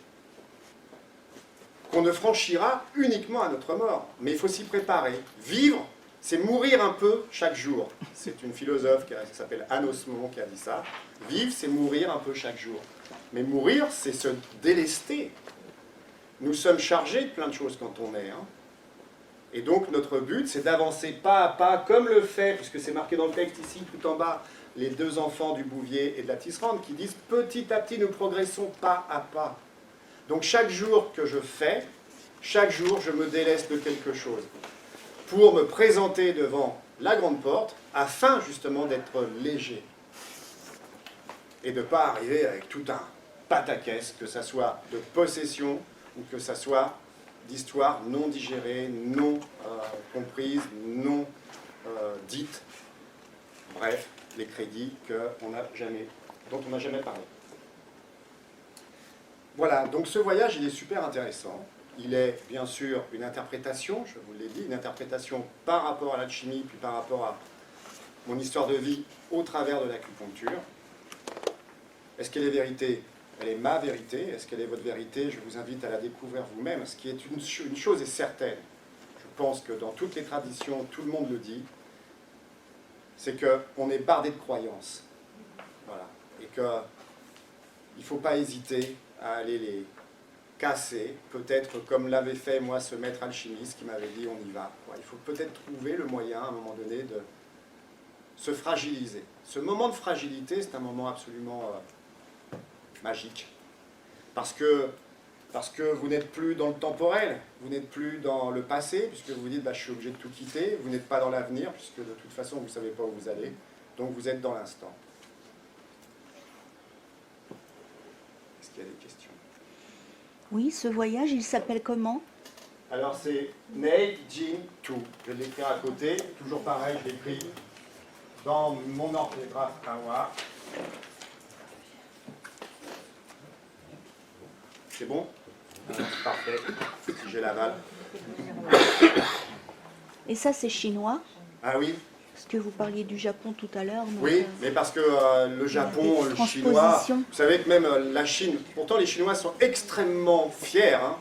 Qu'on ne franchira uniquement à notre mort, mais il faut s'y préparer. Vivre, c'est mourir un peu chaque jour. C'est une philosophe qui s'appelle Anne Osmond qui a dit ça. Vivre, c'est mourir un peu chaque jour. Mais mourir, c'est se délester. Nous sommes chargés de plein de choses quand on est. Et donc notre but, c'est d'avancer pas à pas, comme le fait, puisque c'est marqué dans le texte ici, tout en bas, les deux enfants du Bouvier et de la Tisserande, qui disent petit à petit, nous progressons pas à pas. Donc chaque jour que je fais, chaque jour, je me déleste de quelque chose pour me présenter devant la grande porte, afin justement d'être léger. Et de ne pas arriver avec tout un pataquès, que ça soit de possession, ou que ça soit d'histoires non digérées, non comprises, non dites. Bref, les crédits dont on n'a jamais parlé. Voilà, donc ce voyage, il est super intéressant. Il est bien sûr une interprétation, je vous l'ai dit, une interprétation par rapport à l'alchimie, puis par rapport à mon histoire de vie au travers de l'acupuncture. Est-ce qu'elle est vérité? Elle est ma vérité. Est-ce qu'elle est votre vérité? Je vous invite à la découvrir vous-même. Ce qui est une chose est certaine. Je pense que dans toutes les traditions, tout le monde le dit, c'est qu'on est bardé de croyances. Voilà. Et qu'il ne faut pas hésiter à aller les casser, peut-être comme l'avait fait moi ce maître alchimiste qui m'avait dit on y va. Il faut peut-être trouver le moyen à un moment donné se fragiliser. Ce moment de fragilité, c'est un moment absolument magique. Parce que vous n'êtes plus dans le temporel, vous n'êtes plus dans le passé, puisque vous dites bah, je suis obligé de tout quitter, vous n'êtes pas dans l'avenir, puisque de toute façon vous ne savez pas où vous allez, donc vous êtes dans l'instant. Est-ce qu'il y a des questions? Oui, ce voyage, il s'appelle comment? Alors c'est Nei Jin Tu. Je vais l'écrire à côté, toujours pareil, je l'écris dans mon orthographe Kawa. C'est bon? Parfait, si j'ai l'aval. Et ça, c'est chinois? Ah oui? Parce que vous parliez du Japon tout à l'heure. Oui, mais parce que le Japon, le des chinois, transpositions. vous savez que même la Chine, pourtant les Chinois sont extrêmement fiers, hein,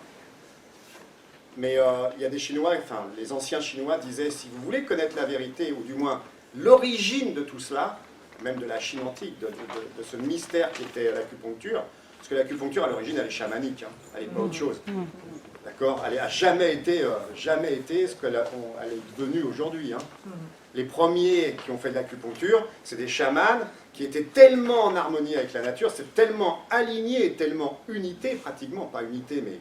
mais il y a des Chinois, enfin les anciens Chinois disaient, si vous voulez connaître la vérité, ou du moins l'origine de tout cela, même de la Chine antique, de ce mystère qui était l'acupuncture, parce que l'acupuncture à l'origine elle est chamanique, hein, elle n'est pas autre chose. D'accord? Elle n'a jamais été ce qu'elle elle est devenue aujourd'hui. Hein. Les premiers qui ont fait de l'acupuncture, c'est des chamans qui étaient tellement en harmonie avec la nature, c'est tellement aligné et tellement unité, pratiquement, pas unité, mais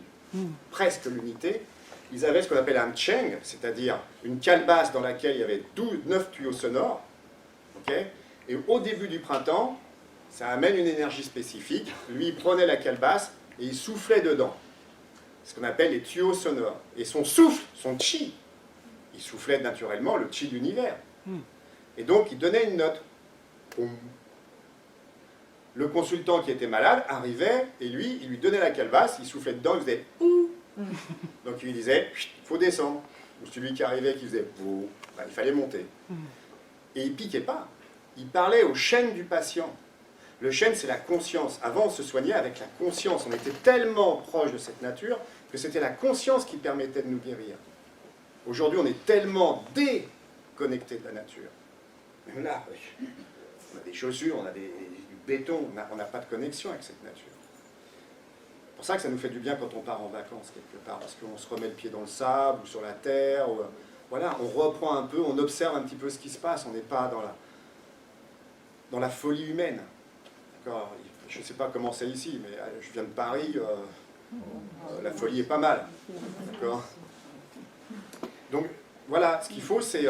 presque l'unité. Ils avaient ce qu'on appelle un cheng, c'est-à-dire une calebasse dans laquelle il y avait 9 tuyaux sonores. Okay, et au début du printemps, ça amène une énergie spécifique. Lui, il prenait la calebasse et il soufflait dedans. Ce qu'on appelle les tuyaux sonores. Et son souffle, son chi, il soufflait naturellement le chi de l'univers. Et donc, il donnait une note. Le consultant qui était malade arrivait, et lui, il lui donnait la calebasse, il soufflait dedans, il faisait ouh. Donc, il lui disait, il faut descendre. Ou celui qui arrivait, qui faisait ouh, ben, il fallait monter. Et il ne piquait pas. Il parlait au chêne du patient. Le chêne, c'est la conscience. Avant, on se soignait avec la conscience. On était tellement proche de cette nature que c'était la conscience qui permettait de nous guérir. Aujourd'hui, on est tellement déconnecté de la nature. Même là, on a des chaussures, on a du béton, on n'a pas de connexion avec cette nature. C'est pour ça que ça nous fait du bien quand on part en vacances, quelque part, parce qu'on se remet le pied dans le sable ou sur la terre. Ou, voilà, on reprend un peu, on observe un petit peu ce qui se passe. On n'est pas dans la folie humaine. Je ne sais pas comment c'est ici, mais je viens de Paris, la folie est pas mal. D'accord ? Donc voilà, ce qu'il faut, c'est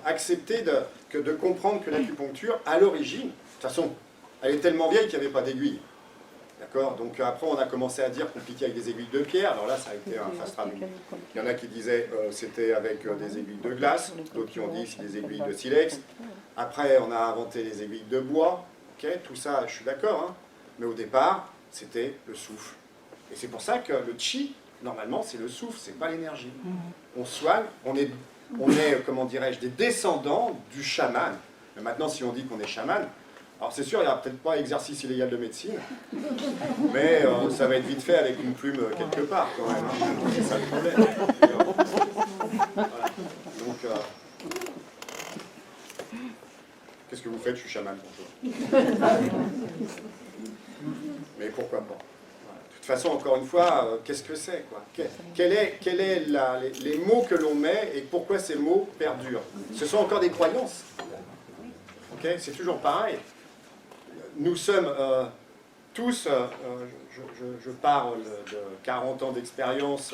accepter de comprendre que l'acupuncture, à l'origine, de toute façon, elle est tellement vieille qu'il n'y avait pas d'aiguille. D'accord ? Donc après, on a commencé à dire qu'on piquait avec des aiguilles de pierre. Alors là, ça a été un fast-track. Il y en a qui disaient c'était avec des aiguilles de glace, d'autres qui ont dit c'est des aiguilles de silex. Après, on a inventé les aiguilles de bois. Okay, tout ça, je suis d'accord, hein, mais au départ, c'était le souffle. Et c'est pour ça que le chi, normalement, c'est le souffle, c'est pas l'énergie. On soigne, on est comment dirais-je, des descendants du chaman. Mais maintenant, si on dit qu'on est chaman, alors c'est sûr, il n'y aura peut-être pas exercice illégal de médecine, mais ça va être vite fait avec une plume quelque part, quand même. Hein. C'est ça le problème. Voilà. Donc, qu'est-ce que vous faites? Je suis chaman, bonjour. Mais pourquoi pas? Voilà. De toute façon, encore une fois, qu'est-ce que c'est, quoi? Quel est les mots que l'on met et pourquoi ces mots perdurent? Ce sont encore des croyances. Okay, c'est toujours pareil. Nous sommes tous, je parle de 40 ans d'expérience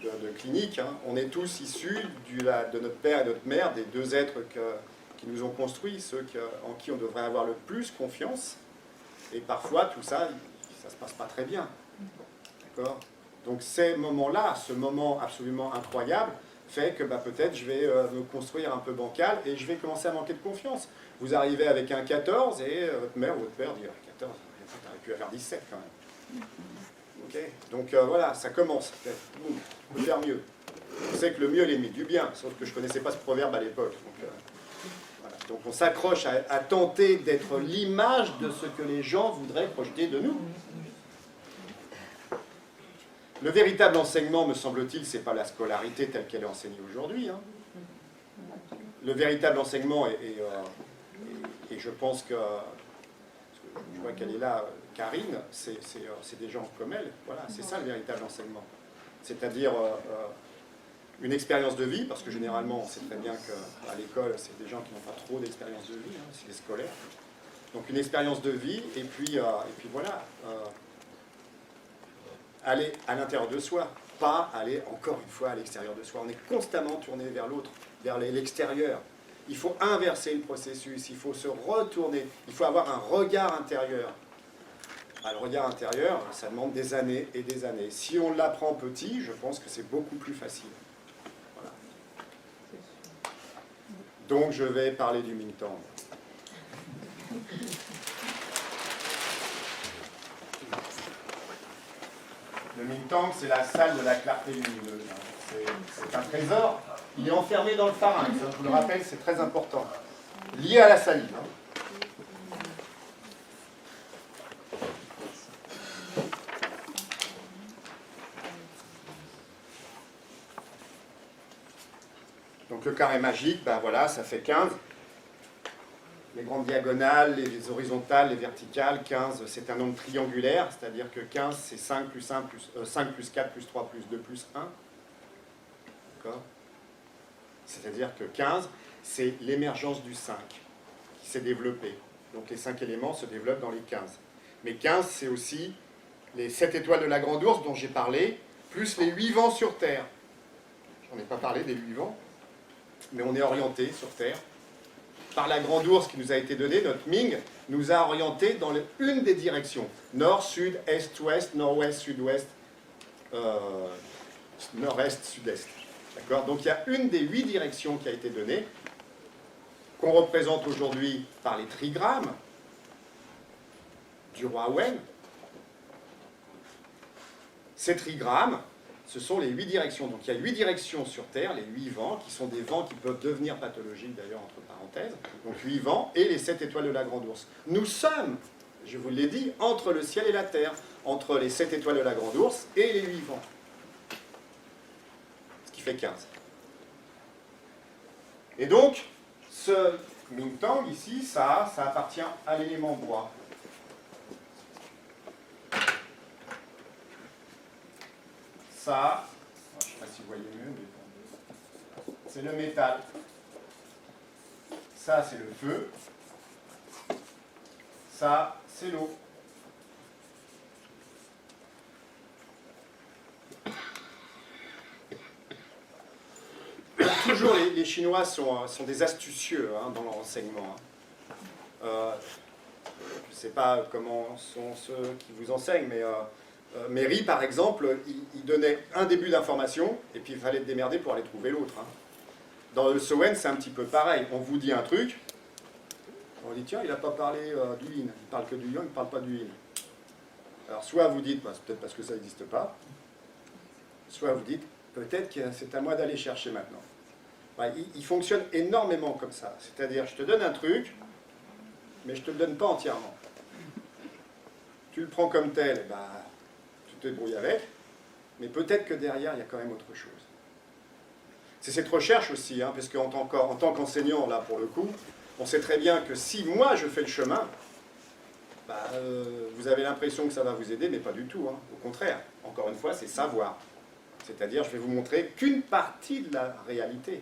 de clinique, hein, on est tous issus de notre père et notre mère, des deux êtres qui nous ont construits, ceux en qui on devrait avoir le plus confiance. Et parfois, tout ça, ça ne se passe pas très bien. D'accord ? Donc ces moments-là, ce moment absolument incroyable, fait que peut-être je vais me construire un peu bancal et je vais commencer à manquer de confiance. Vous arrivez avec un 14 et votre mère ou votre père dit 14, tu aurais pu avoir 17 quand même. Okay, donc voilà, ça commence. On peut faire mieux. Je sais que le mieux est l'ennemi du bien, sauf que je ne connaissais pas ce proverbe à l'époque. Voilà. Donc on s'accroche à tenter d'être l'image de ce que les gens voudraient projeter de nous. Le véritable enseignement, me semble-t-il, ce n'est pas la scolarité telle qu'elle est enseignée aujourd'hui. Hein. Le véritable enseignement, et je pense que, je vois qu'elle est là, Karine, c'est des gens comme elle. Voilà, c'est ça le véritable enseignement. C'est-à-dire une expérience de vie, parce que généralement, on sait très bien qu'à l'école, c'est des gens qui n'ont pas trop d'expérience de vie, hein, c'est des scolaires. Donc une expérience de vie, et puis voilà, aller à l'intérieur de soi, pas aller encore une fois à l'extérieur de soi. On est constamment tourné vers l'autre, vers l'extérieur. Il faut inverser le processus, il faut se retourner, il faut avoir un regard intérieur. Le regard intérieur, ça demande des années et des années. Si on l'apprend petit, je pense que c'est beaucoup plus facile. Voilà. Donc je vais parler du Mingtang. Le Mingtang, c'est la salle de la clarté lumineuse. C'est un trésor. Il est enfermé dans le pharynx. Je vous le rappelle, c'est très important. Lié à la salive. Donc le carré magique, ben voilà, ça fait 15. Les grandes diagonales, les horizontales, les verticales, 15, c'est un nombre triangulaire, c'est-à-dire que 15, c'est 5 plus 1, 5 plus 4 plus 3 plus 2 plus 1. D'accord ? C'est-à-dire que 15, c'est l'émergence du 5 qui s'est développé. Donc les 5 éléments se développent dans les 15. Mais 15, c'est aussi les 7 étoiles de la Grande Ourse dont j'ai parlé, plus les 8 vents sur Terre. J'en ai pas parlé des 8 vents, mais on est orienté sur Terre. Par la Grande Ourse qui nous a été donnée, notre Ming nous a orientés dans une des directions. Nord, sud, est, ouest, nord-ouest, sud-ouest, nord-est, sud-est. D'accord ? Donc il y a une des 8 directions qui a été donnée, qu'on représente aujourd'hui par les trigrammes du roi Wen. Ces trigrammes, ce sont les 8 directions. Donc il y a 8 directions sur Terre, les 8 vents, qui sont des vents qui peuvent devenir pathologiques d'ailleurs, entre parenthèses. Donc 8 vents et les 7 étoiles de la Grande Ourse. Nous sommes, je vous l'ai dit, entre le ciel et la terre, entre les 7 étoiles de la Grande Ourse et les 8 vents. Ce qui fait 15. Et donc, ce Mingtang ici, ça appartient à l'élément bois. Ça, je ne sais pas si vous voyez mieux, mais c'est le métal. Ça, c'est le feu. Ça, c'est l'eau. Toujours, les Chinois sont des astucieux dans leur enseignement. Je ne sais pas comment sont ceux qui vous enseignent, mais Méry, par exemple, il donnait un début d'information, et puis il fallait te démerder pour aller trouver l'autre. Dans le Sowen, c'est un petit peu pareil. On vous dit un truc, on dit, tiens, il n'a pas parlé du yin. Il parle que du yang, il ne parle pas du yin. Alors, soit vous dites, c'est peut-être parce que ça n'existe pas, soit vous dites, peut-être que c'est à moi d'aller chercher maintenant. Il fonctionne énormément comme ça. C'est-à-dire, je te donne un truc, mais je ne te le donne pas entièrement. Tu le prends comme tel, tu te débrouilles avec, mais peut-être que derrière, il y a quand même autre chose. C'est cette recherche aussi, parce qu'en tant qu'enseignant, là, pour le coup, on sait très bien que si moi, je fais le chemin, vous avez l'impression que ça va vous aider, mais pas du tout. Au contraire, encore une fois, c'est savoir. C'est-à-dire, je vais vous montrer qu'une partie de la réalité.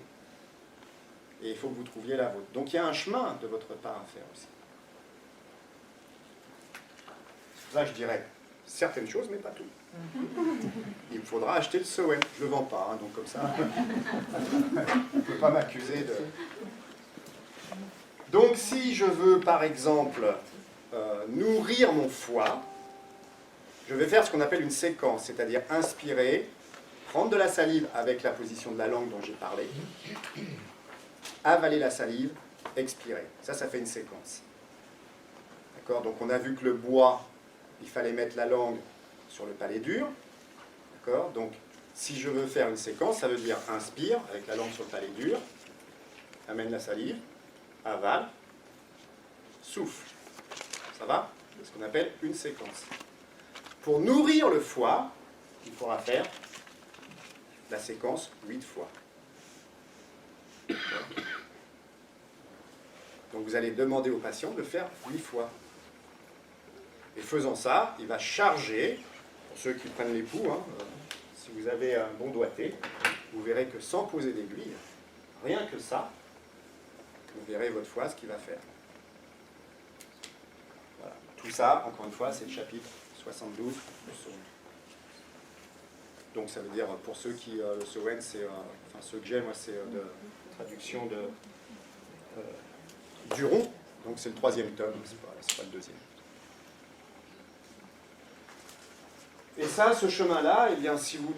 Et il faut que vous trouviez la vôtre. Donc, il y a un chemin de votre part à faire aussi. C'est pour ça que je dirais certaines choses, mais pas tout. Il me faudra acheter le Sowen. Je ne le vends pas, donc comme ça, on ne peut pas m'accuser de... Donc, si je veux, par exemple, nourrir mon foie, je vais faire ce qu'on appelle une séquence, c'est-à-dire inspirer, prendre de la salive avec la position de la langue dont j'ai parlé, avaler la salive, expirer. Ça fait une séquence. D'accord ? Donc, on a vu que le bois, il fallait mettre la langue sur le palais dur. D'accord ? Donc, si je veux faire une séquence, ça veut dire inspire avec la langue sur le palais dur, amène la salive, avale, souffle. Ça va ? C'est ce qu'on appelle une séquence. Pour nourrir le foie, il faudra faire la séquence 8 fois. Donc vous allez demander au patient de faire 8 fois. Et faisant ça, il va charger, pour ceux qui prennent les poux, si vous avez un bon doigté, vous verrez que sans poser d'aiguille, rien que ça, vous verrez votre foie ce qu'il va faire. Voilà. Tout ça, encore une fois, c'est le chapitre 72 du Sowen. Donc ça veut dire, pour ceux qui, le Sowen, c'est, enfin ceux que j'ai, moi, c'est de traduction de Duron, donc c'est le 3e tome, c'est pas le 2e. Et ça, ce chemin-là, eh bien, si vous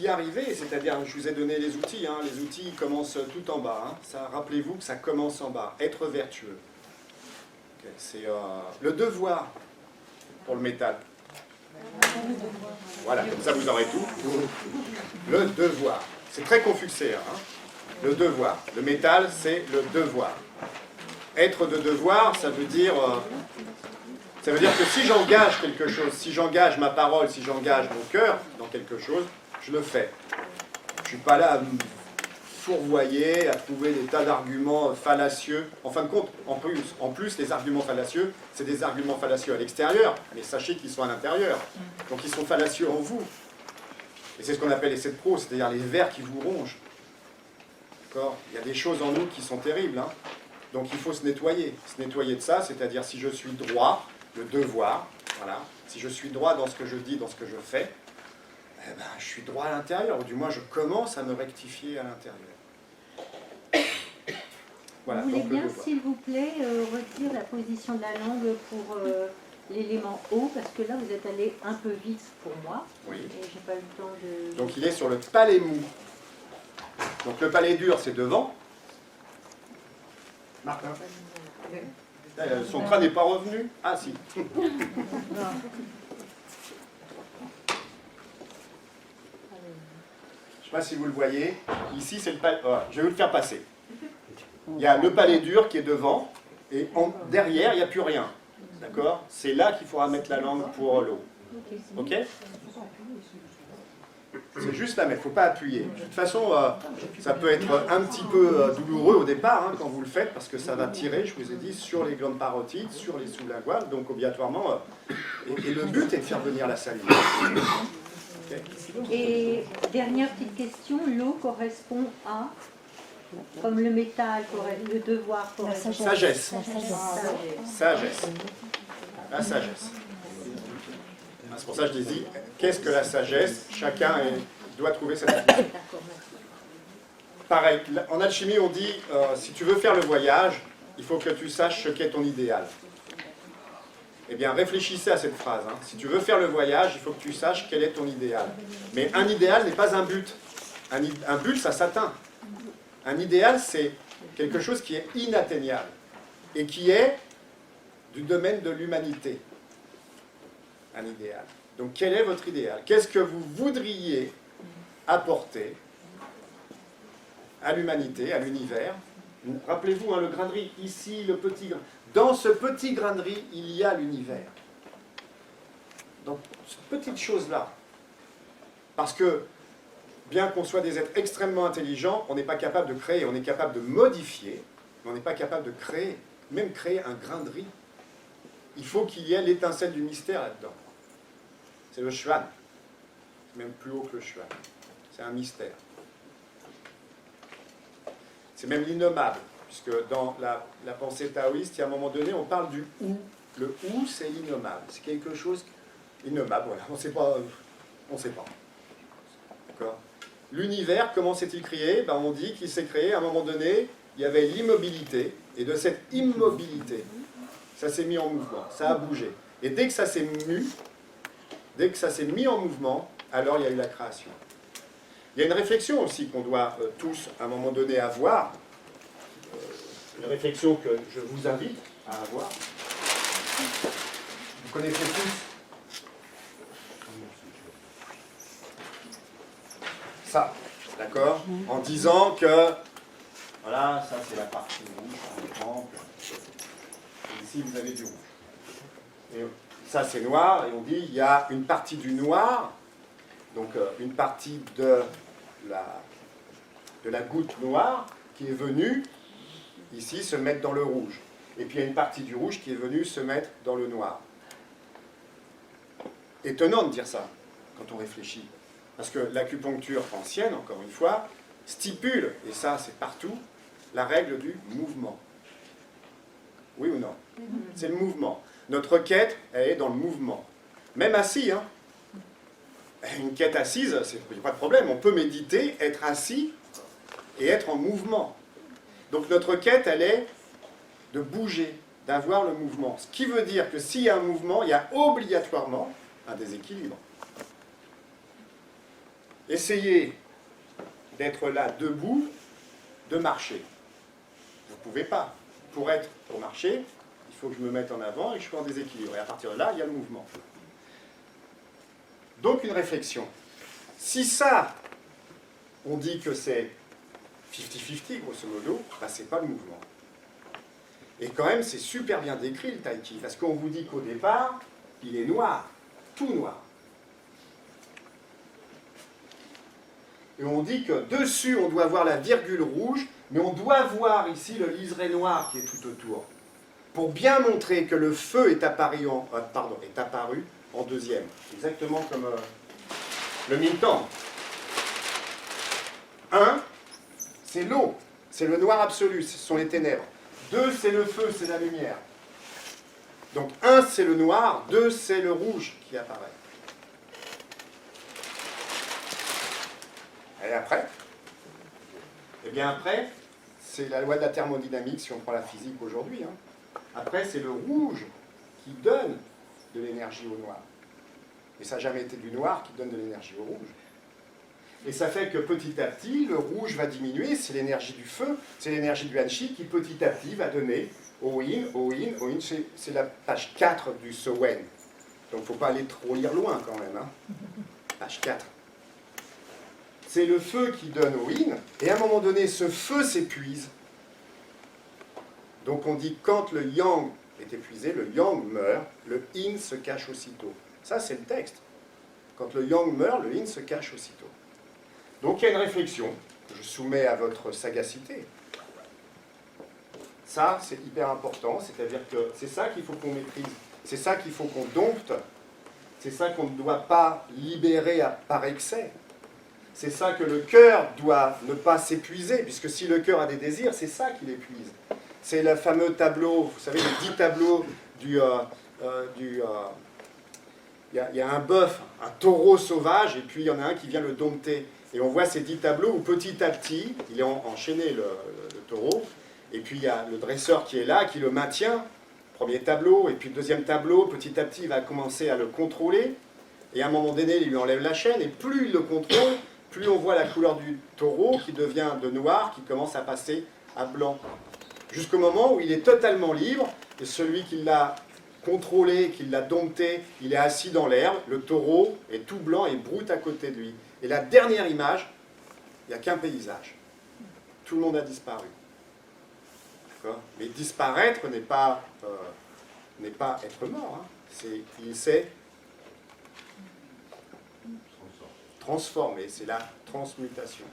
y arrivez, c'est-à-dire, je vous ai donné les outils, hein, les outils commencent tout en bas, hein, ça, rappelez-vous que ça commence en bas, être vertueux. Okay, c'est le devoir pour le métal. Voilà, comme ça vous aurez tout. Le devoir, c'est très confucéen, hein. Le devoir, le métal, c'est le devoir. Être de devoir, ça veut dire que si j'engage quelque chose, si j'engage ma parole, si j'engage mon cœur dans quelque chose, je le fais. Je ne suis pas là à me fourvoyer, à trouver des tas d'arguments fallacieux. En fin de compte, en plus, les arguments fallacieux, c'est des arguments fallacieux à l'extérieur, mais sachez qu'ils sont à l'intérieur. Donc ils sont fallacieux en vous. Et c'est ce qu'on appelle les 7 pros, c'est-à-dire les vers qui vous rongent. D'accord ? Il y a des choses en nous qui sont terribles, hein. Donc il faut se nettoyer de ça, c'est-à-dire si je suis droit, le devoir, voilà. Si je suis droit dans ce que je dis, dans ce que je fais, eh ben, je suis droit à l'intérieur, ou du moins je commence à me rectifier à l'intérieur. Voilà, vous voulez donc, bien, s'il vous plaît, redire la position de la langue pour l'élément haut, parce que là vous êtes allé un peu vite pour moi, oui. Et j'ai pas eu le temps de... Donc il est sur le palais mou. Donc le palais dur, c'est devant. Martin. Son crâne n'est pas revenu. Ah si. Je ne sais pas si vous le voyez. Ici, c'est le palais. Voilà, je vais vous le faire passer. Il y a le palais dur qui est devant, et derrière, il n'y a plus rien. D'accord? C'est là qu'il faudra mettre la langue pour l'eau. Ok? C'est juste la mettre, il ne faut pas appuyer. De toute façon, ça peut être un petit peu douloureux au départ, hein, quand vous le faites, parce que ça va tirer, je vous ai dit, sur les glandes parotides, sur les sous-linguales, donc obligatoirement. Et le but est de faire venir la salive. Okay. Et dernière petite question, l'eau correspond à, comme le métal, le devoir correspond à... Sagesse. Sagesse. La sagesse. C'est pour ça que je dis, qu'est-ce que la sagesse? Chacun doit trouver sa définition. Pareil, en alchimie, on dit, si tu veux faire le voyage, il faut que tu saches ce qu'est ton idéal. Eh bien, réfléchissez à cette phrase. Hein. Si tu veux faire le voyage, il faut que tu saches quel est ton idéal. Mais un idéal n'est pas un but. Un but, ça s'atteint. Un idéal, c'est quelque chose qui est inatteignable et qui est du domaine de l'humanité. Un idéal. Donc quel est votre idéal? Qu'est-ce que vous voudriez apporter à l'humanité, à l'univers? Rappelez-vous, hein, le grain de riz, ici, le petit grain. Dans ce petit grain de riz, il y a l'univers. Donc, cette petite chose-là. Parce que, bien qu'on soit des êtres extrêmement intelligents, on n'est pas capable de créer, on est capable de modifier, mais on n'est pas capable de créer, même créer un grain de riz. Il faut qu'il y ait l'étincelle du mystère là-dedans. C'est le Schwan. C'est même plus haut que le Schwan. C'est un mystère. C'est même l'innommable, puisque dans la pensée taoïste, il y a un moment donné, on parle du ou. Le ou, c'est l'innommable. C'est quelque chose innommable, voilà. On ne sait pas. D'accord? L'univers, comment s'est-il créé? Ben, on dit qu'il s'est créé, à un moment donné, il y avait l'immobilité, et de cette immobilité, ça s'est mis en mouvement, ça a bougé. Et dès que ça s'est mis en mouvement, alors il y a eu la création. Il y a une réflexion aussi qu'on doit tous, à un moment donné, avoir. Une réflexion que je vous invite à avoir. Vous connaissez tous ça, d'accord? En disant que, voilà, ça c'est la partie rouge, par exemple. Et ici, vous avez du rouge. Et ça c'est noir, et on dit il y a une partie du noir, donc une partie de la goutte noire qui est venue ici se mettre dans le rouge. Et puis il y a une partie du rouge qui est venue se mettre dans le noir. Étonnant de dire ça, quand on réfléchit. Parce que l'acupuncture ancienne, encore une fois, stipule, et ça c'est partout, la règle du mouvement. Oui ou non? C'est le mouvement. Notre quête, elle est dans le mouvement. Même assis, hein. Une quête assise, c'est pas de problème. On peut méditer, être assis et être en mouvement. Donc notre quête, elle est de bouger, d'avoir le mouvement. Ce qui veut dire que s'il y a un mouvement, il y a obligatoirement un déséquilibre. Essayez d'être là, debout, de marcher. Vous ne pouvez pas. Pour marcher, il faut que je me mette en avant et que je sois en déséquilibre. Et à partir de là, il y a le mouvement. Donc une réflexion. Si ça, on dit que c'est 50-50, grosso modo, ben, ce n'est pas le mouvement. Et quand même, c'est super bien décrit le tai chi, parce qu'on vous dit qu'au départ, il est noir, tout noir. Et on dit que dessus, on doit voir la virgule rouge, mais on doit voir ici le liseré noir qui est tout autour, pour bien montrer que le feu est apparu en deuxième. Exactement comme le Ming-Tang. 1, c'est l'eau, c'est le noir absolu, ce sont les ténèbres. 2, c'est le feu, c'est la lumière. Donc 1, c'est le noir, 2, c'est le rouge qui apparaît. Et après? Eh bien après, c'est la loi de la thermodynamique si on prend la physique aujourd'hui. Hein. Après, c'est le rouge qui donne de l'énergie au noir. Et ça n'a jamais été du noir qui donne de l'énergie au rouge. Et ça fait que petit à petit, le rouge va diminuer, c'est l'énergie du feu, c'est l'énergie du Hanshi qui petit à petit va donner au yin, c'est la page 4 du Sowen. Donc il ne faut pas aller trop lire loin quand même. Hein. Page 4. C'est le feu qui donne au yin, et à un moment donné, ce feu s'épuise. Donc on dit quand le yang est épuisé, le yang meurt, le yin se cache aussitôt. Ça c'est le texte. Quand le yang meurt, le yin se cache aussitôt. Donc il y a une réflexion que je soumets à votre sagacité. Ça, c'est hyper important, c'est-à-dire que c'est ça qu'il faut qu'on maîtrise, c'est ça qu'il faut qu'on dompte, c'est ça qu'on ne doit pas libérer par excès. C'est ça que le cœur doit ne pas s'épuiser, puisque si le cœur a des désirs, c'est ça qui l'épuise. C'est le fameux tableau, vous savez, les 10 tableaux il y a un bœuf, un taureau sauvage, et puis il y en a un qui vient le dompter. Et on voit ces 10 tableaux où petit à petit, il est enchaîné le taureau, et puis il y a le dresseur qui est là, qui le maintient, premier tableau, et puis le deuxième tableau, petit à petit il va commencer à le contrôler, et à un moment donné il lui enlève la chaîne, et plus il le contrôle, plus on voit la couleur du taureau qui devient de noir, qui commence à passer à blanc. Jusqu'au moment où il est totalement libre, et celui qui l'a contrôlé, qui l'a dompté, il est assis dans l'herbe, le taureau est tout blanc et broute à côté de lui. Et la dernière image, il n'y a qu'un paysage. Tout le monde a disparu. D'accord ? Mais disparaître n'est pas être mort. Hein. Il s'est transformé, c'est la transmutation.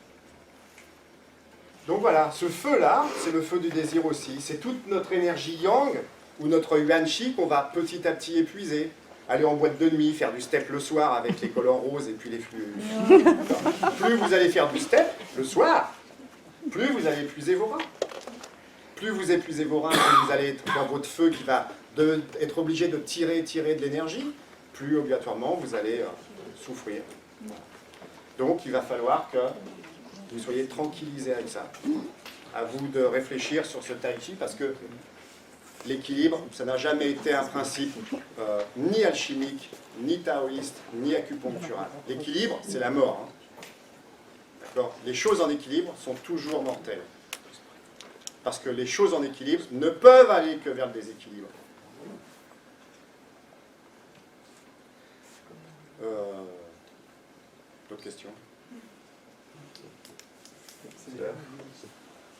Donc voilà, ce feu-là, c'est le feu du désir aussi. C'est toute notre énergie yang, ou notre yuan-chi qu'on va petit à petit épuiser. Aller en boîte de nuit, faire du step le soir avec les colores roses et puis les flux. Plus vous allez faire du step le soir, plus vous allez épuiser vos reins. Plus vous épuisez vos reins, plus vous allez être dans votre feu qui va être obligé de tirer de l'énergie, plus obligatoirement vous allez souffrir. Donc il va falloir que vous soyez tranquillisés avec ça. À vous de réfléchir sur ce tai chi parce que l'équilibre, ça n'a jamais été un principe ni alchimique, ni taoïste, ni acupunctural. L'équilibre, c'est la mort. Hein. D'accord ? Les choses en équilibre sont toujours mortelles. Parce que les choses en équilibre ne peuvent aller que vers le déséquilibre. D'autres questions ?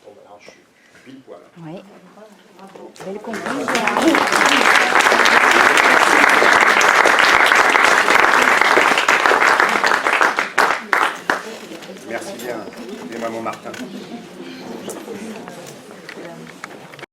Bon, alors, je suis pile poil. Oui. Belle conclusion. Merci bien, Maman Martin.